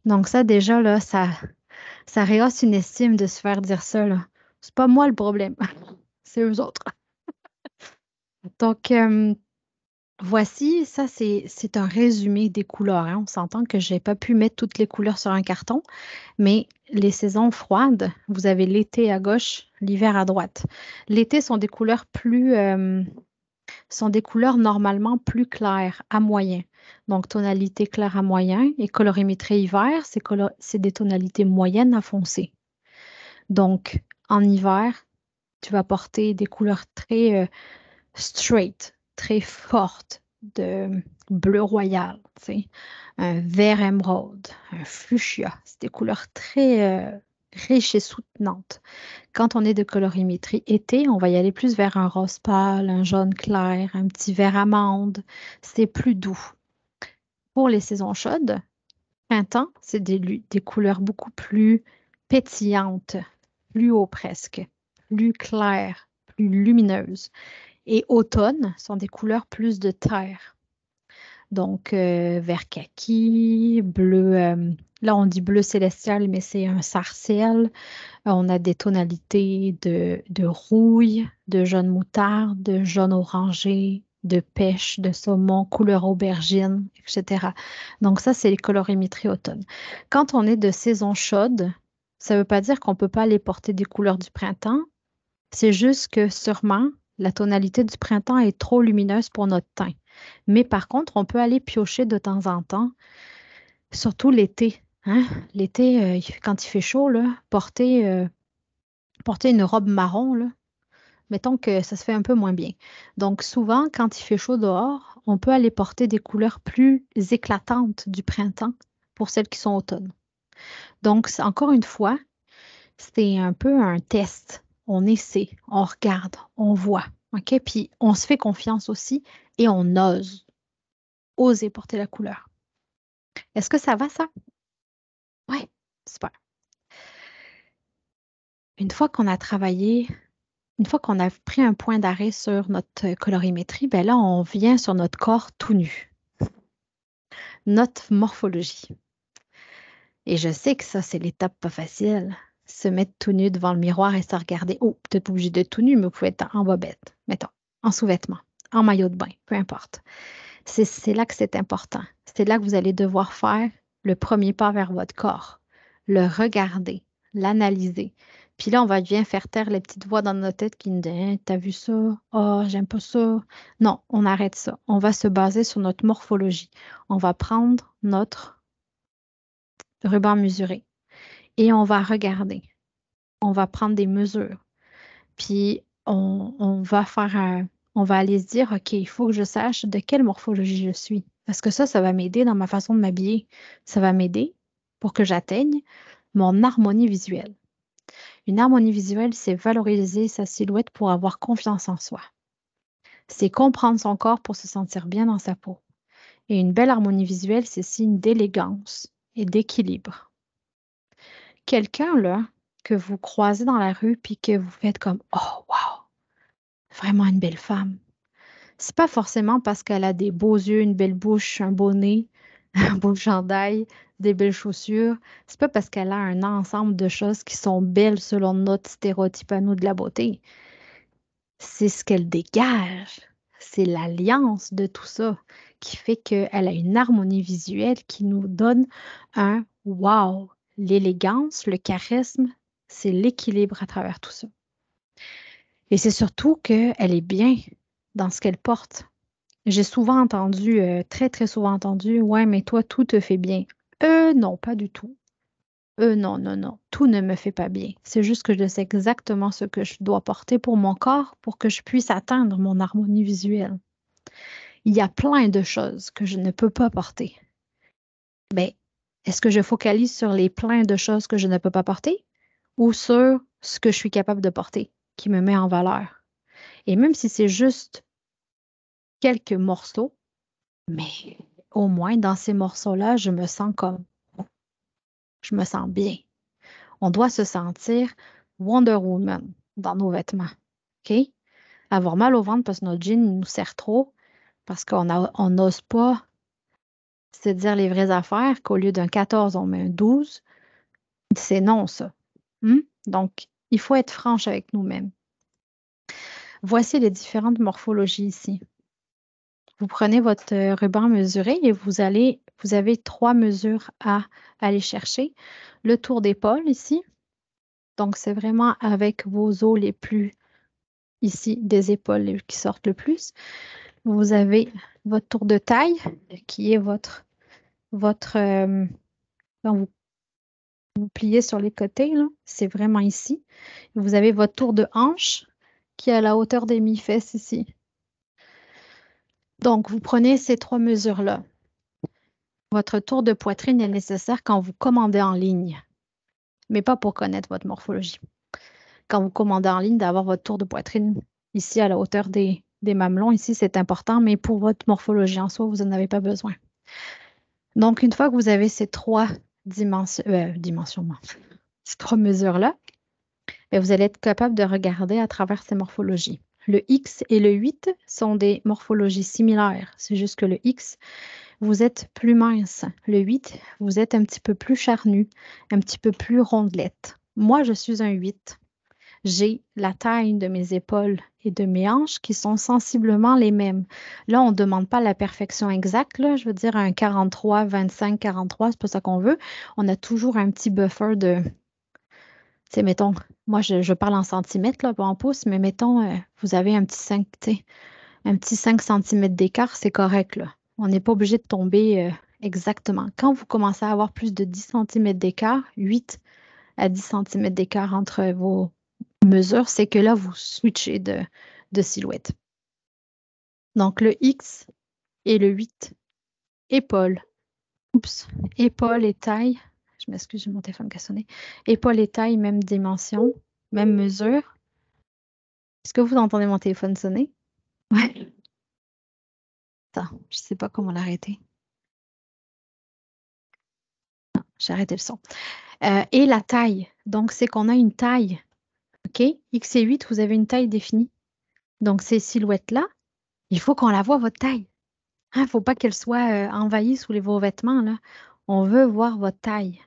Donc ça, déjà, là, ça rehausse une estime de se faire dire ça, là. C'est pas moi le problème, c'est eux autres. Donc, voici, ça, c'est un résumé des couleurs, hein. On s'entend que j'ai pas pu mettre toutes les couleurs sur un carton, mais les saisons froides, vous avez l'été à gauche, l'hiver à droite. L'été sont des couleurs normalement plus claires, à moyen. Donc, tonalité claire à moyen et colorimétrie hiver, c'est des tonalités moyennes à foncées. Donc, en hiver, tu vas porter des couleurs très straight, très fortes, de bleu royal, tu sais, un vert émeraude, un fuchsia. C'est des couleurs très riches et soutenantes. Quand on est de colorimétrie été, on va y aller plus vers un rose pâle, un jaune clair, un petit vert amande. C'est plus doux. Pour les saisons chaudes, printemps, c'est des couleurs beaucoup plus pétillantes, plus haut presque, plus claires, plus lumineuses. Et automne sont des couleurs plus de terre. Donc, vert kaki, bleu Là, on dit bleu célestial, mais c'est un sarcelle. On a des tonalités de rouille, de jaune moutarde, de jaune orangé, de pêche, de saumon, couleur aubergine, etc. Donc ça, c'est les colorimétries automne. Quand on est de saison chaude, ça ne veut pas dire qu'on ne peut pas aller porter des couleurs du printemps. C'est juste que sûrement, la tonalité du printemps est trop lumineuse pour notre teint. Mais par contre, on peut aller piocher de temps en temps, surtout l'été. Hein? L'été, quand il fait chaud, là, porter une robe marron, là, mettons que ça se fait un peu moins bien. Donc souvent, quand il fait chaud dehors, on peut aller porter des couleurs plus éclatantes du printemps pour celles qui sont automne. Donc, encore une fois, c'est un peu un test. On essaie, on regarde, on voit. OK? Puis on se fait confiance aussi et on ose, oser porter la couleur. Est-ce que ça va, ça? Oui, super. Une fois qu'on a travaillé, une fois qu'on a pris un point d'arrêt sur notre colorimétrie, ben là, on vient sur notre corps tout nu, notre morphologie. Et je sais que ça, c'est l'étape pas facile. Se mettre tout nu devant le miroir et se regarder. Oh, peut-être pas obligé d'être tout nu, mais vous pouvez être en bobette, mettons, en sous-vêtements, en maillot de bain, peu importe. C'est là que c'est important. C'est là que vous allez devoir faire le premier pas vers votre corps. Le regarder, l'analyser. Puis là, on va bien faire taire les petites voix dans notre tête qui nous disent hein, t'as vu ça? Oh, j'aime pas ça. Non, on arrête ça. On va se baser sur notre morphologie. On va prendre notre ruban mesuré et on va regarder. On va prendre des mesures. Puis on va on va aller se dire, OK, il faut que je sache de quelle morphologie je suis. Parce que ça va m'aider dans ma façon de m'habiller. Ça va m'aider pour que j'atteigne mon harmonie visuelle. Une harmonie visuelle, c'est valoriser sa silhouette pour avoir confiance en soi. C'est comprendre son corps pour se sentir bien dans sa peau. Et une belle harmonie visuelle, c'est signe d'élégance et d'équilibre. Quelqu'un, là, que vous croisez dans la rue puis que vous faites comme, oh, wow, vraiment une belle femme. C'est pas forcément parce qu'elle a des beaux yeux, une belle bouche, un beau nez, un beau chandail, des belles chaussures. C'est pas parce qu'elle a un ensemble de choses qui sont belles selon notre stéréotype à nous de la beauté. C'est ce qu'elle dégage. C'est l'alliance de tout ça qui fait qu'elle a une harmonie visuelle qui nous donne un wow. L'élégance, le charisme, c'est l'équilibre à travers tout ça. Et c'est surtout qu'elle est bien dans ce qu'elle porte. J'ai souvent entendu, très, très souvent entendu, ouais, mais toi, tout te fait bien. Non, pas du tout. Non, non, non. Tout ne me fait pas bien. C'est juste que je sais exactement ce que je dois porter pour mon corps pour que je puisse atteindre mon harmonie visuelle. Il y a plein de choses que je ne peux pas porter. Mais est-ce que je focalise sur les plein de choses que je ne peux pas porter ou sur ce que je suis capable de porter qui me met en valeur? Et même si c'est juste quelques morceaux, mais au moins dans ces morceaux-là, je me sens bien. On doit se sentir Wonder Woman dans nos vêtements. OK? Avoir mal au ventre parce que notre jean nous sert trop, parce on n'ose pas se dire les vraies affaires, qu'au lieu d'un 14, on met un 12. C'est non, ça. Donc, il faut être franche avec nous-mêmes. Voici les différentes morphologies ici. Vous prenez votre ruban mesuré et vous avez 3 mesures à aller chercher. Le tour d'épaule ici. Donc, c'est vraiment avec vos os les plus ici, des épaules qui sortent le plus. Vous avez votre tour de taille qui est quand vous pliez sur les côtés, là, c'est vraiment ici. Vous avez votre tour de hanche qui est à la hauteur des mi-fesses ici. Donc, vous prenez ces 3 mesures-là. Votre tour de poitrine est nécessaire quand vous commandez en ligne, mais pas pour connaître votre morphologie. Quand vous commandez en ligne, d'avoir votre tour de poitrine ici à la hauteur des mamelons, ici, c'est important, mais pour votre morphologie en soi, vous n'en avez pas besoin. Donc, une fois que vous avez ces 3 ces 3 mesures-là, vous allez être capable de regarder à travers ces morphologies. Le X et le 8 sont des morphologies similaires. C'est juste que le X vous êtes plus mince. Le 8, vous êtes un petit peu plus charnu, un petit peu plus rondelette. Moi, je suis un 8. J'ai la taille de mes épaules et de mes hanches qui sont sensiblement les mêmes. Là, on ne demande pas la perfection exacte, là. Je veux dire un 43, 25, 43, c'est pas ça qu'on veut. On a toujours un petit buffer de, tu sais, mettons, moi, je parle en centimètres, là, pas en pouces, mais mettons, vous avez un petit 5, tu sais, un petit 5 cm d'écart, c'est correct, là. On n'est pas obligé de tomber exactement. Quand vous commencez à avoir plus de 10 cm d'écart, 8 à 10 cm d'écart entre vos mesures, c'est que là, vous switchez de silhouette. Donc, le X et le 8, épaule. Oups, épaule et taille. Je m'excuse, j'ai mon téléphone qui a sonné. Épaule et taille, même dimension, même mesure. Est-ce que vous entendez mon téléphone sonner? Ouais. Attends, je ne sais pas comment l'arrêter. J'ai arrêté le son. Et la taille. Donc, c'est qu'on a une taille. OK? X et 8, vous avez une taille définie. Donc, ces silhouettes-là, il faut qu'on la voit, votre taille. Il ne faut pas qu'elle soit envahie sous vos vêtements, là. On veut voir votre taille.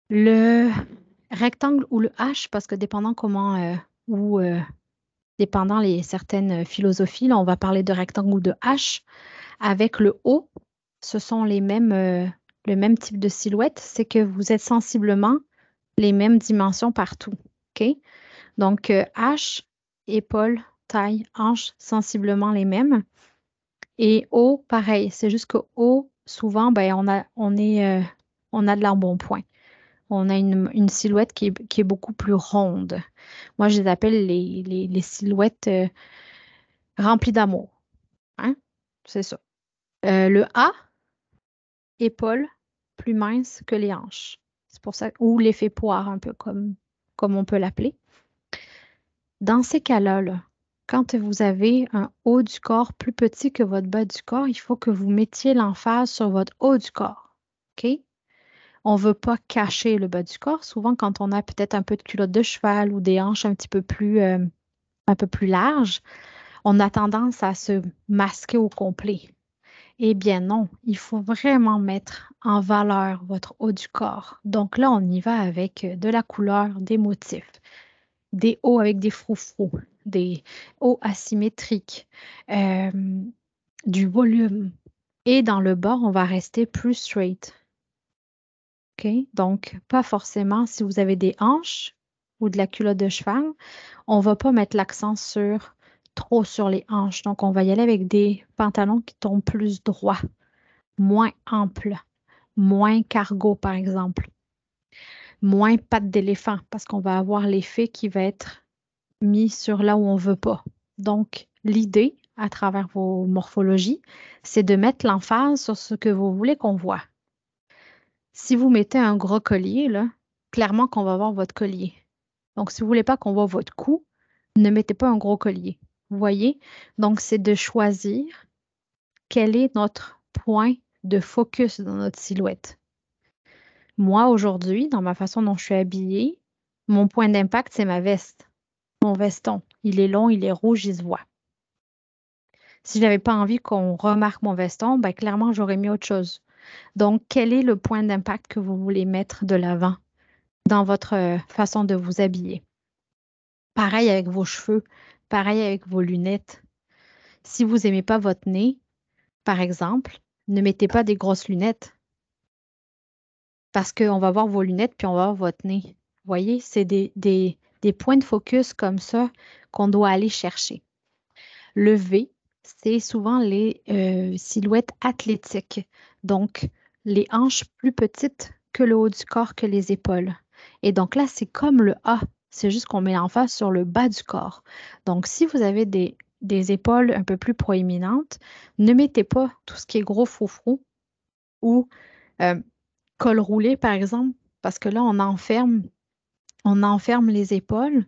Le rectangle ou le H, parce que dépendant comment ou dépendant les certaines philosophies, là, on va parler de rectangle ou de H. Avec le O, ce sont les mêmes, le même type de silhouette, c'est que vous êtes sensiblement les mêmes dimensions partout. OK? Donc, H, épaule, taille, hanche, sensiblement les mêmes. Et O, pareil. C'est juste que O, souvent, ben, on a de l'embonpoint. On a une silhouette qui est beaucoup plus ronde. Moi, je les appelle les silhouettes remplies d'amour. Hein? C'est ça. Le A, épaule, plus mince que les hanches. C'est pour ça, ou l'effet poire, un peu comme on peut l'appeler. Dans ces cas-là, là, quand vous avez un haut du corps plus petit que votre bas du corps, il faut que vous mettiez l'emphase sur votre haut du corps. OK? On ne veut pas cacher le bas du corps. Souvent, quand on a peut-être un peu de culotte de cheval ou des hanches un peu plus larges, on a tendance à se masquer au complet. Eh bien non, il faut vraiment mettre en valeur votre haut du corps. Donc là, on y va avec de la couleur, des motifs, des hauts avec des froufrous, des hauts asymétriques, euh, du volume. Et dans le bas, on va rester plus straight. OK? Donc, pas forcément si vous avez des hanches ou de la culotte de cheval, on ne va pas mettre l'accent trop sur les hanches. Donc, on va y aller avec des pantalons qui tombent plus droits, moins amples, moins cargo, par exemple, moins pattes d'éléphant, parce qu'on va avoir l'effet qui va être mis sur là où on ne veut pas. Donc, l'idée, à travers vos morphologies, c'est de mettre l'emphase sur ce que vous voulez qu'on voit. Si vous mettez un gros collier, là, clairement qu'on va voir votre collier. Donc, si vous ne voulez pas qu'on voit votre cou, ne mettez pas un gros collier. Vous voyez? Donc, c'est de choisir quel est notre point de focus dans notre silhouette. Moi, aujourd'hui, dans ma façon dont je suis habillée, mon point d'impact, c'est ma veste, mon veston. Il est long, il est rouge, il se voit. Si je n'avais pas envie qu'on remarque mon veston, ben, clairement, j'aurais mis autre chose. Donc, quel est le point d'impact que vous voulez mettre de l'avant dans votre façon de vous habiller? Pareil avec vos cheveux, pareil avec vos lunettes. Si vous n'aimez pas votre nez, par exemple, ne mettez pas des grosses lunettes parce qu'on va voir vos lunettes puis on va voir votre nez. Vous voyez, c'est des points de focus comme ça qu'on doit aller chercher. Le V, c'est souvent les silhouettes athlétiques. Donc, les hanches plus petites que le haut du corps, que les épaules. Et donc là, c'est comme le A. C'est juste qu'on met l'emphase sur le bas du corps. Donc, si vous avez des épaules un peu plus proéminentes, ne mettez pas tout ce qui est gros froufrou ou euh, col roulé, par exemple, parce que là, on enferme les épaules.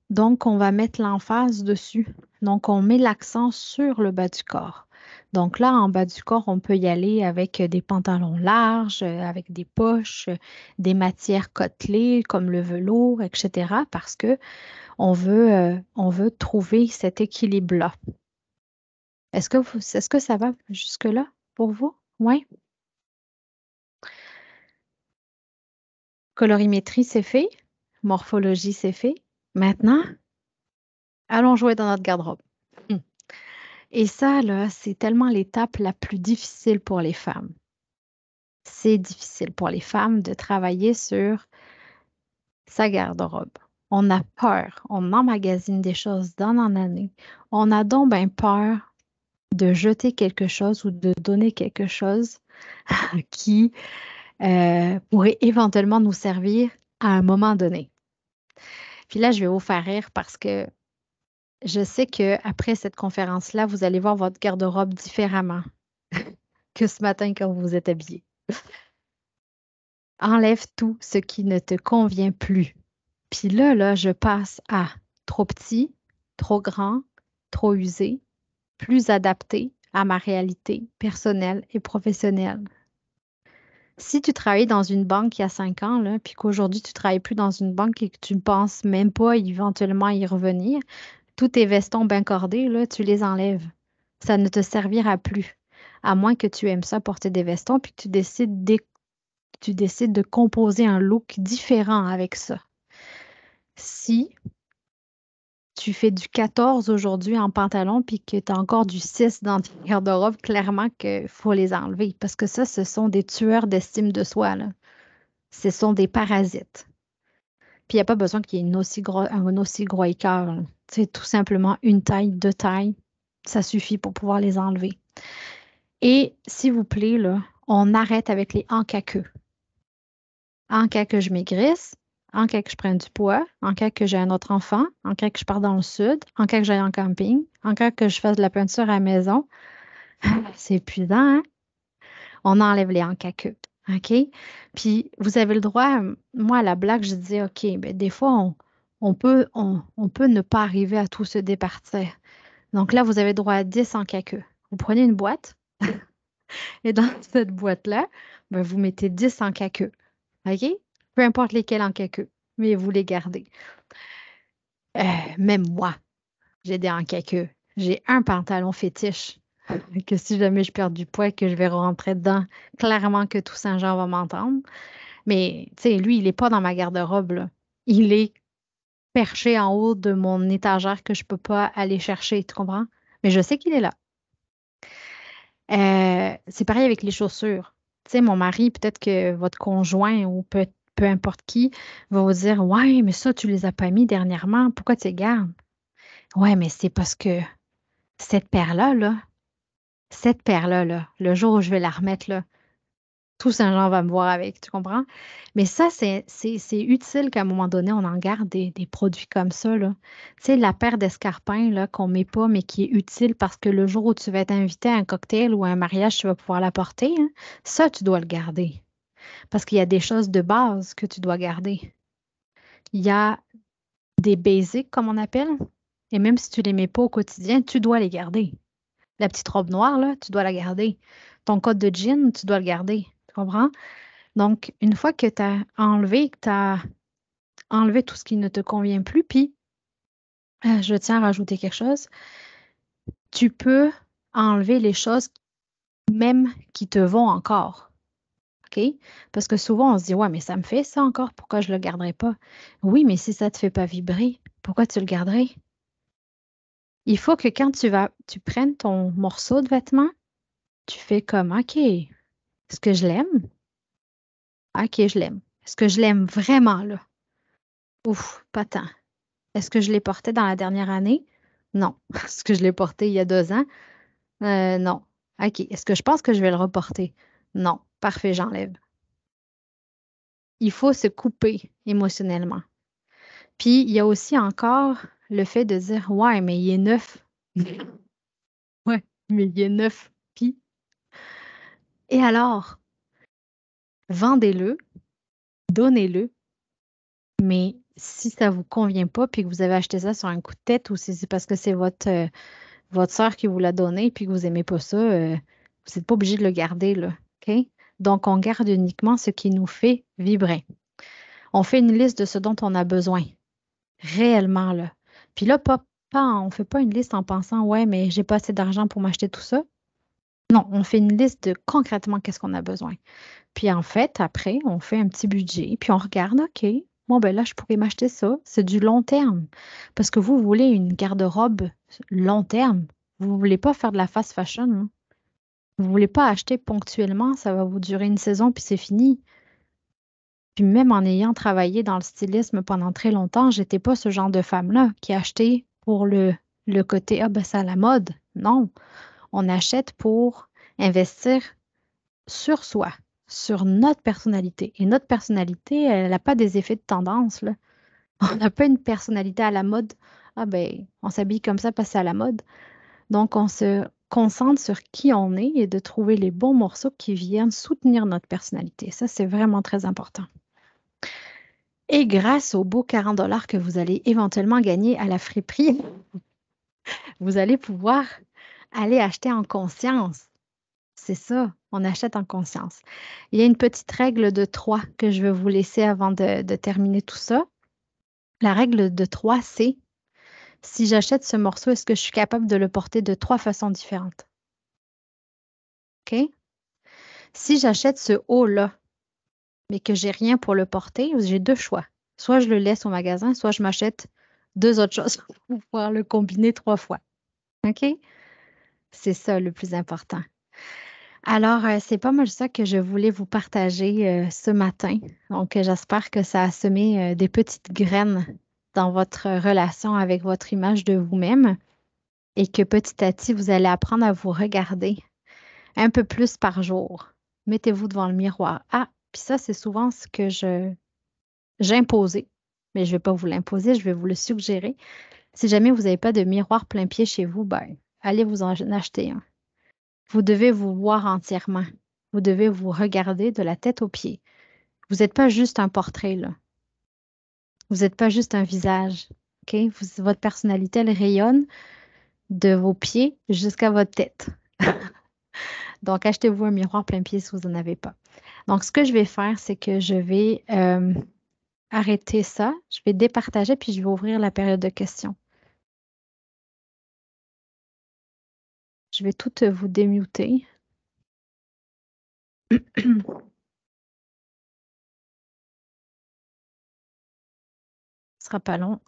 Donc, on va mettre l'emphase dessus. Donc, on met l'accent sur le bas du corps. Donc là, en bas du corps, on peut y aller avec des pantalons larges, avec des poches, des matières côtelées comme le velours, etc. parce que on veut trouver cet équilibre-là. Est-ce que ça va jusque-là pour vous? Oui. Colorimétrie, c'est fait. Morphologie, c'est fait. Maintenant, allons jouer dans notre garde-robe. Hmm. Et ça, là, c'est tellement l'étape la plus difficile pour les femmes. C'est difficile pour les femmes de travailler sur sa garde-robe. On a peur, on emmagasine des choses d'année en année. On a donc bien peur de jeter quelque chose ou de donner quelque chose qui pourrait éventuellement nous servir à un moment donné. Puis là, je vais vous faire rire parce que je sais qu'après cette conférence-là, vous allez voir votre garde-robe différemment que ce matin quand vous vous êtes habillé. Enlève tout ce qui ne te convient plus. Puis là, je passe à trop petit, trop grand, trop usé, plus adapté à ma réalité personnelle et professionnelle. Si tu travailles dans une banque il y a 5 ans, là, puis qu'aujourd'hui tu ne travailles plus dans une banque et que tu ne penses même pas éventuellement y revenir, tous tes vestons bien cordés, là, tu les enlèves. Ça ne te servira plus. À moins que tu aimes ça porter des vestons puis que tu décides de composer un look différent avec ça. Si tu fais du 14 aujourd'hui en pantalon puis que tu as encore du 6 dans tes garde-robe, clairement qu'il faut les enlever parce que ça, ce sont des tueurs d'estime de soi, là. Ce sont des parasites. Puis il n'y a pas besoin qu'il y ait un aussi gros écart, là. C'est tout simplement une taille, deux tailles. Ça suffit pour pouvoir les enlever. Et s'il vous plaît, là, on arrête avec les en cas que. En cas que je maigrisse, en cas que je prenne du poids, en cas que j'ai un autre enfant, en cas que je parte dans le sud, en cas que j'aille en camping, en cas que je fasse de la peinture à la maison. C'est épuisant, hein? On enlève les en cas que. OK? Puis vous avez le droit, moi, à la blague, je dis, OK, ben, des fois, on peut ne pas arriver à tout se départir. Donc là, vous avez droit à 10 en cas que. Vous prenez une boîte et dans cette boîte-là, ben, vous mettez 10 en cas que. OK? Peu importe lesquels en cas que, mais vous les gardez. Même moi, j'ai des en cas que. J'ai un pantalon fétiche que si jamais je perds du poids, que je vais rentrer dedans, clairement que tout Saint-Jean va m'entendre. Mais, tu sais, lui, il n'est pas dans ma garde-robe, là. Il est perché en haut de mon étagère que je ne peux pas aller chercher, tu comprends? Mais je sais qu'il est là. C'est pareil avec les chaussures. Tu sais, mon mari, peut-être que votre conjoint ou peu importe qui va vous dire, ouais, mais ça, tu les as pas mis dernièrement. Pourquoi tu les gardes? Ouais, mais c'est parce que cette paire-là, cette paire-là, le jour où je vais la remettre, là, tout Saint-Jean va me voir avec, tu comprends? Mais ça, c'est utile qu'à un moment donné, on en garde des produits comme ça, là. Tu sais, la paire d'escarpins, là, qu'on met pas, mais qui est utile parce que le jour où tu vas être invité à un cocktail ou à un mariage, tu vas pouvoir la porter, hein. Ça, tu dois le garder. Parce qu'il y a des choses de base que tu dois garder. Il y a des basics, comme on appelle, et même si tu les mets pas au quotidien, tu dois les garder. La petite robe noire, là, tu dois la garder. Ton code de jean, tu dois le garder. Tu comprends? Donc, une fois que tu as enlevé tout ce qui ne te convient plus, puis je tiens à rajouter quelque chose, tu peux enlever les choses même qui te vont encore. OK? Parce que souvent, on se dit, ouais, mais ça me fait ça encore, pourquoi je ne le garderai pas? Oui, mais si ça ne te fait pas vibrer, pourquoi tu le garderais? Il faut que quand tu prennes ton morceau de vêtement, tu fais comme, OK, est-ce que je l'aime? OK, je l'aime. Est-ce que je l'aime vraiment, là? Ouf, pas tant. Est-ce que je l'ai porté dans la dernière année? Non. Est-ce que je l'ai porté il y a 2 ans? Non. OK. Est-ce que je pense que je vais le reporter? Non. Parfait, j'enlève. Il faut se couper émotionnellement. Puis, il y a aussi encore le fait de dire, ouais, mais il est neuf. Ouais, mais il est neuf. Puis, et alors, vendez-le, donnez-le, mais si ça ne vous convient pas, puis que vous avez acheté ça sur un coup de tête ou si c'est parce que c'est votre sœur qui vous l'a donné puis que vous n'aimez pas ça, vous n'êtes pas obligé de le garder, là. OK? Donc, on garde uniquement ce qui nous fait vibrer. On fait une liste de ce dont on a besoin, réellement, là. Puis là, pas on fait pas une liste en pensant, ouais, mais j'ai pas assez d'argent pour m'acheter tout ça. Non, on fait une liste de concrètement qu'est-ce qu'on a besoin. Puis en fait, après, on fait un petit budget, puis on regarde, OK, bon, ben là, je pourrais m'acheter ça. C'est du long terme. Parce que vous voulez une garde-robe long terme. Vous voulez pas faire de la fast fashion, hein. Vous voulez pas acheter ponctuellement, ça va vous durer une saison, puis c'est fini. Puis même en ayant travaillé dans le stylisme pendant très longtemps, j'étais pas ce genre de femme-là qui achetait pour le côté, ah ben c'est à la mode. Non, on achète pour investir sur soi, sur notre personnalité. Et notre personnalité, elle n'a pas des effets de tendance, là. On n'a pas une personnalité à la mode. Ah ben, on s'habille comme ça parce que c'est à la mode. Donc, on se concentre sur qui on est et de trouver les bons morceaux qui viennent soutenir notre personnalité. Ça, c'est vraiment très important. Et grâce aux beaux 40 $ que vous allez éventuellement gagner à la friperie, vous allez pouvoir aller acheter en conscience. C'est ça, on achète en conscience. Il y a une petite règle de 3 que je vais vous laisser avant de terminer tout ça. La règle de 3, c'est si j'achète ce morceau, est-ce que je suis capable de le porter de 3 façons différentes? OK? Si j'achète ce haut-là, mais que j'ai rien pour le porter, j'ai 2 choix. Soit je le laisse au magasin, soit je m'achète 2 autres choses pour pouvoir le combiner 3 fois. OK? C'est ça le plus important. Alors, c'est pas mal ça que je voulais vous partager ce matin. Donc, j'espère que ça a semé des petites graines dans votre relation avec votre image de vous-même et que petit à petit, vous allez apprendre à vous regarder un peu plus par jour. Mettez-vous devant le miroir. Ah, puis ça, c'est souvent ce que j'ai imposé, mais je ne vais pas vous l'imposer, je vais vous le suggérer. Si jamais vous n'avez pas de miroir plein pied chez vous, ben, allez vous en acheter un. Vous devez vous voir entièrement. Vous devez vous regarder de la tête aux pieds. Vous n'êtes pas juste un portrait, là. Vous n'êtes pas juste un visage. OK? Votre personnalité, elle rayonne de vos pieds jusqu'à votre tête. Donc, achetez-vous un miroir plein pied si vous n'en avez pas. Donc, ce que je vais faire, c'est que je vais arrêter ça. Je vais départager, puis je vais ouvrir la période de questions. Je vais tout vous démuter. Ce sera pas long.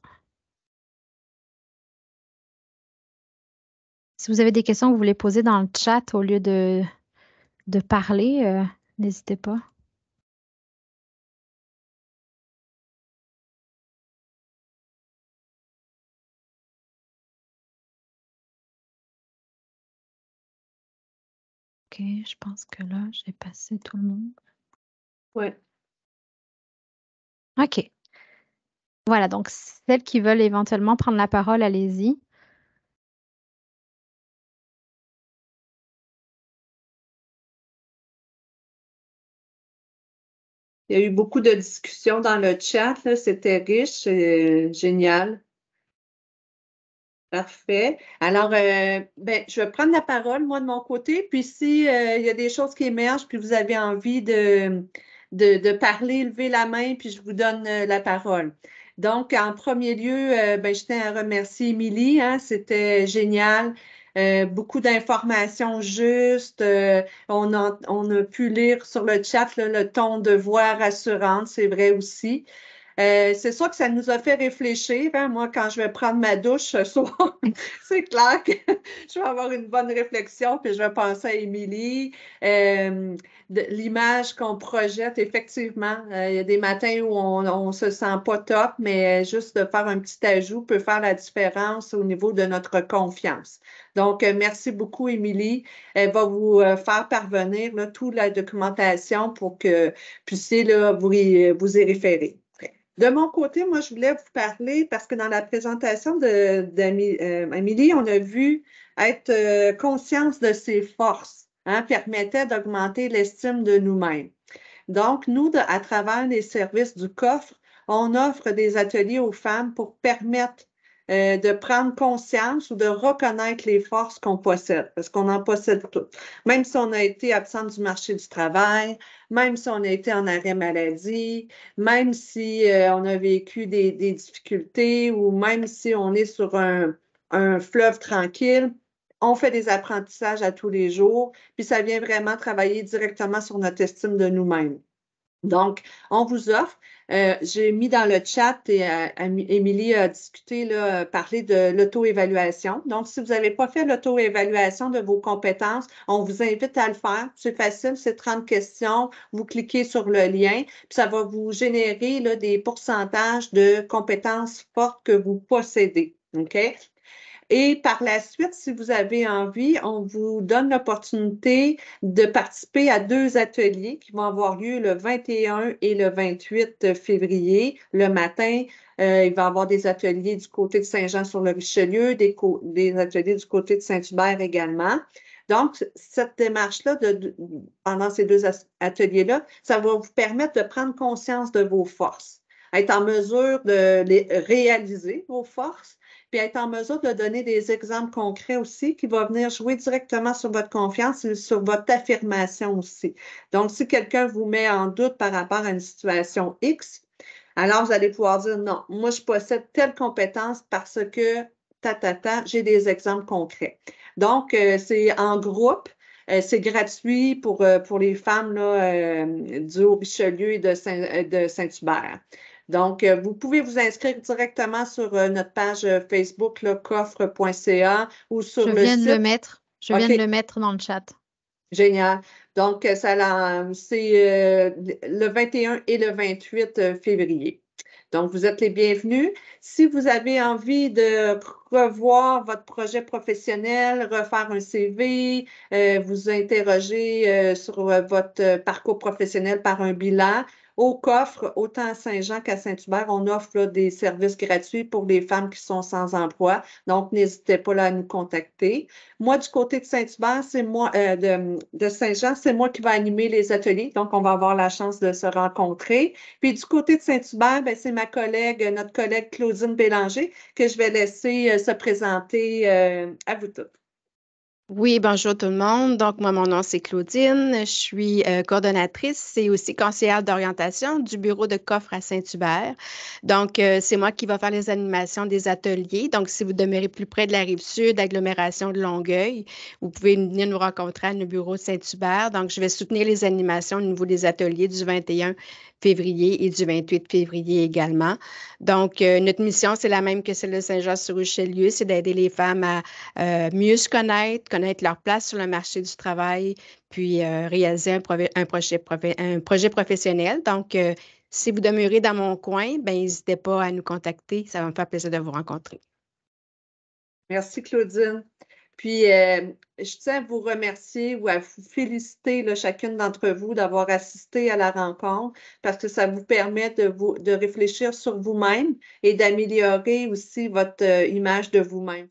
Si vous avez des questions que vous voulez poser dans le chat au lieu de parler, n'hésitez pas. OK, je pense que là, j'ai passé tout le monde. Oui. OK. Voilà, donc celles qui veulent éventuellement prendre la parole, allez-y. Il y a eu beaucoup de discussions dans le chat, là. C'était riche, génial. Parfait. Alors, ben, je vais prendre la parole, moi, de mon côté. Puis, si il y a des choses qui émergent, puis vous avez envie de parler, levez la main, puis je vous donne la parole. Donc, en premier lieu, ben, je tiens à remercier Émilie, hein, c'était génial. Beaucoup d'informations justes. On a pu lire sur le chat là, le ton de voix rassurante, c'est vrai aussi. C'est sûr que ça nous a fait réfléchir, hein. Moi, quand je vais prendre ma douche ce soir, c'est clair que je vais avoir une bonne réflexion, puis je vais penser à Émilie. L'image qu'on projette, effectivement, il y a des matins où on se sent pas top, mais juste de faire un petit ajout peut faire la différence au niveau de notre confiance. Donc, merci beaucoup, Émilie. Elle va vous faire parvenir là, toute la documentation pour que vous puissiez là, vous y référer. De mon côté, moi, je voulais vous parler parce que dans la présentation d'Amélie, on a vu être conscience de ses forces, hein, permettait d'augmenter l'estime de nous-mêmes. Donc, nous, à travers les services du coffre, on offre des ateliers aux femmes pour permettre de prendre conscience ou de reconnaître les forces qu'on possède, parce qu'on en possède toutes. Même si on a été absent du marché du travail, même si on a été en arrêt maladie, même si on a vécu des difficultés ou même si on est sur un fleuve tranquille. On fait des apprentissages à tous les jours, puis ça vient vraiment travailler directement sur notre estime de nous-mêmes. Donc, on vous offre, j'ai mis dans le chat et Émilie a discuté, là, parlé de l'auto-évaluation. Donc, si vous n'avez pas fait l'auto-évaluation de vos compétences, on vous invite à le faire. C'est facile, c'est 30 questions. Vous cliquez sur le lien, puis ça va vous générer là, des pourcentages de compétences fortes que vous possédez. OK? Et par la suite, si vous avez envie, on vous donne l'opportunité de participer à 2 ateliers qui vont avoir lieu le 21 et le 28 février. Le matin, il va y avoir des ateliers du côté de Saint-Jean-sur-le-Richelieu, des ateliers du côté de Saint-Hubert également. Donc, cette démarche-là, pendant ces 2 ateliers-là, ça va vous permettre de prendre conscience de vos forces, être en mesure de réaliser vos forces, puis être en mesure de donner des exemples concrets aussi qui vont venir jouer directement sur votre confiance et sur votre affirmation aussi. Donc, si quelqu'un vous met en doute par rapport à une situation X, alors vous allez pouvoir dire non, moi je possède telle compétence parce que j'ai des exemples concrets. Donc, c'est en groupe. C'est gratuit pour les femmes là, du Haut-Richelieu et de Saint-Hubert. Donc, vous pouvez vous inscrire directement sur notre page Facebook, là, coffre.ca ou sur le viens de le site. mettre. Je viens de le mettre dans le chat. Génial. Donc, c'est le 21 et le 28 février. Donc, vous êtes les bienvenus. Si vous avez envie de revoir votre projet professionnel, refaire un CV, vous interroger sur votre parcours professionnel par un bilan, au coffre, autant à Saint-Jean qu'à Saint-Hubert, on offre là, des services gratuits pour les femmes qui sont sans emploi. Donc, n'hésitez pas là, à nous contacter. Moi, du côté de Saint-Hubert, c'est moi, de Saint-Jean, c'est moi qui vais animer les ateliers. Donc, on va avoir la chance de se rencontrer. Puis, du côté de Saint-Hubert, ben, c'est notre collègue Claudine Bélanger, que je vais laisser se présenter à vous toutes. Oui, bonjour tout le monde. Donc, moi, mon nom, c'est Claudine. Je suis coordonnatrice et aussi conseillère d'orientation du bureau de coffre à Saint-Hubert. Donc, c'est moi qui va faire les animations des ateliers. Donc, si vous demeurez plus près de la Rive-Sud, agglomération de Longueuil, vous pouvez venir nous rencontrer à nos bureaux de Saint-Hubert. Donc, je vais soutenir les animations au niveau des ateliers du 21 février et du 28 février également. Donc, notre mission, c'est la même que celle de Saint-Jean-sur-Richelieu, c'est d'aider les femmes à mieux se connaître leur place sur le marché du travail, puis réaliser un projet professionnel. Donc, si vous demeurez dans mon coin, ben, n'hésitez pas à nous contacter. Ça va me faire plaisir de vous rencontrer. Merci, Claudine. Puis, je tiens à vous remercier ou à vous féliciter là, chacune d'entre vous d'avoir assisté à la rencontre parce que ça vous permet de réfléchir sur vous-même et d'améliorer aussi votre image de vous-même.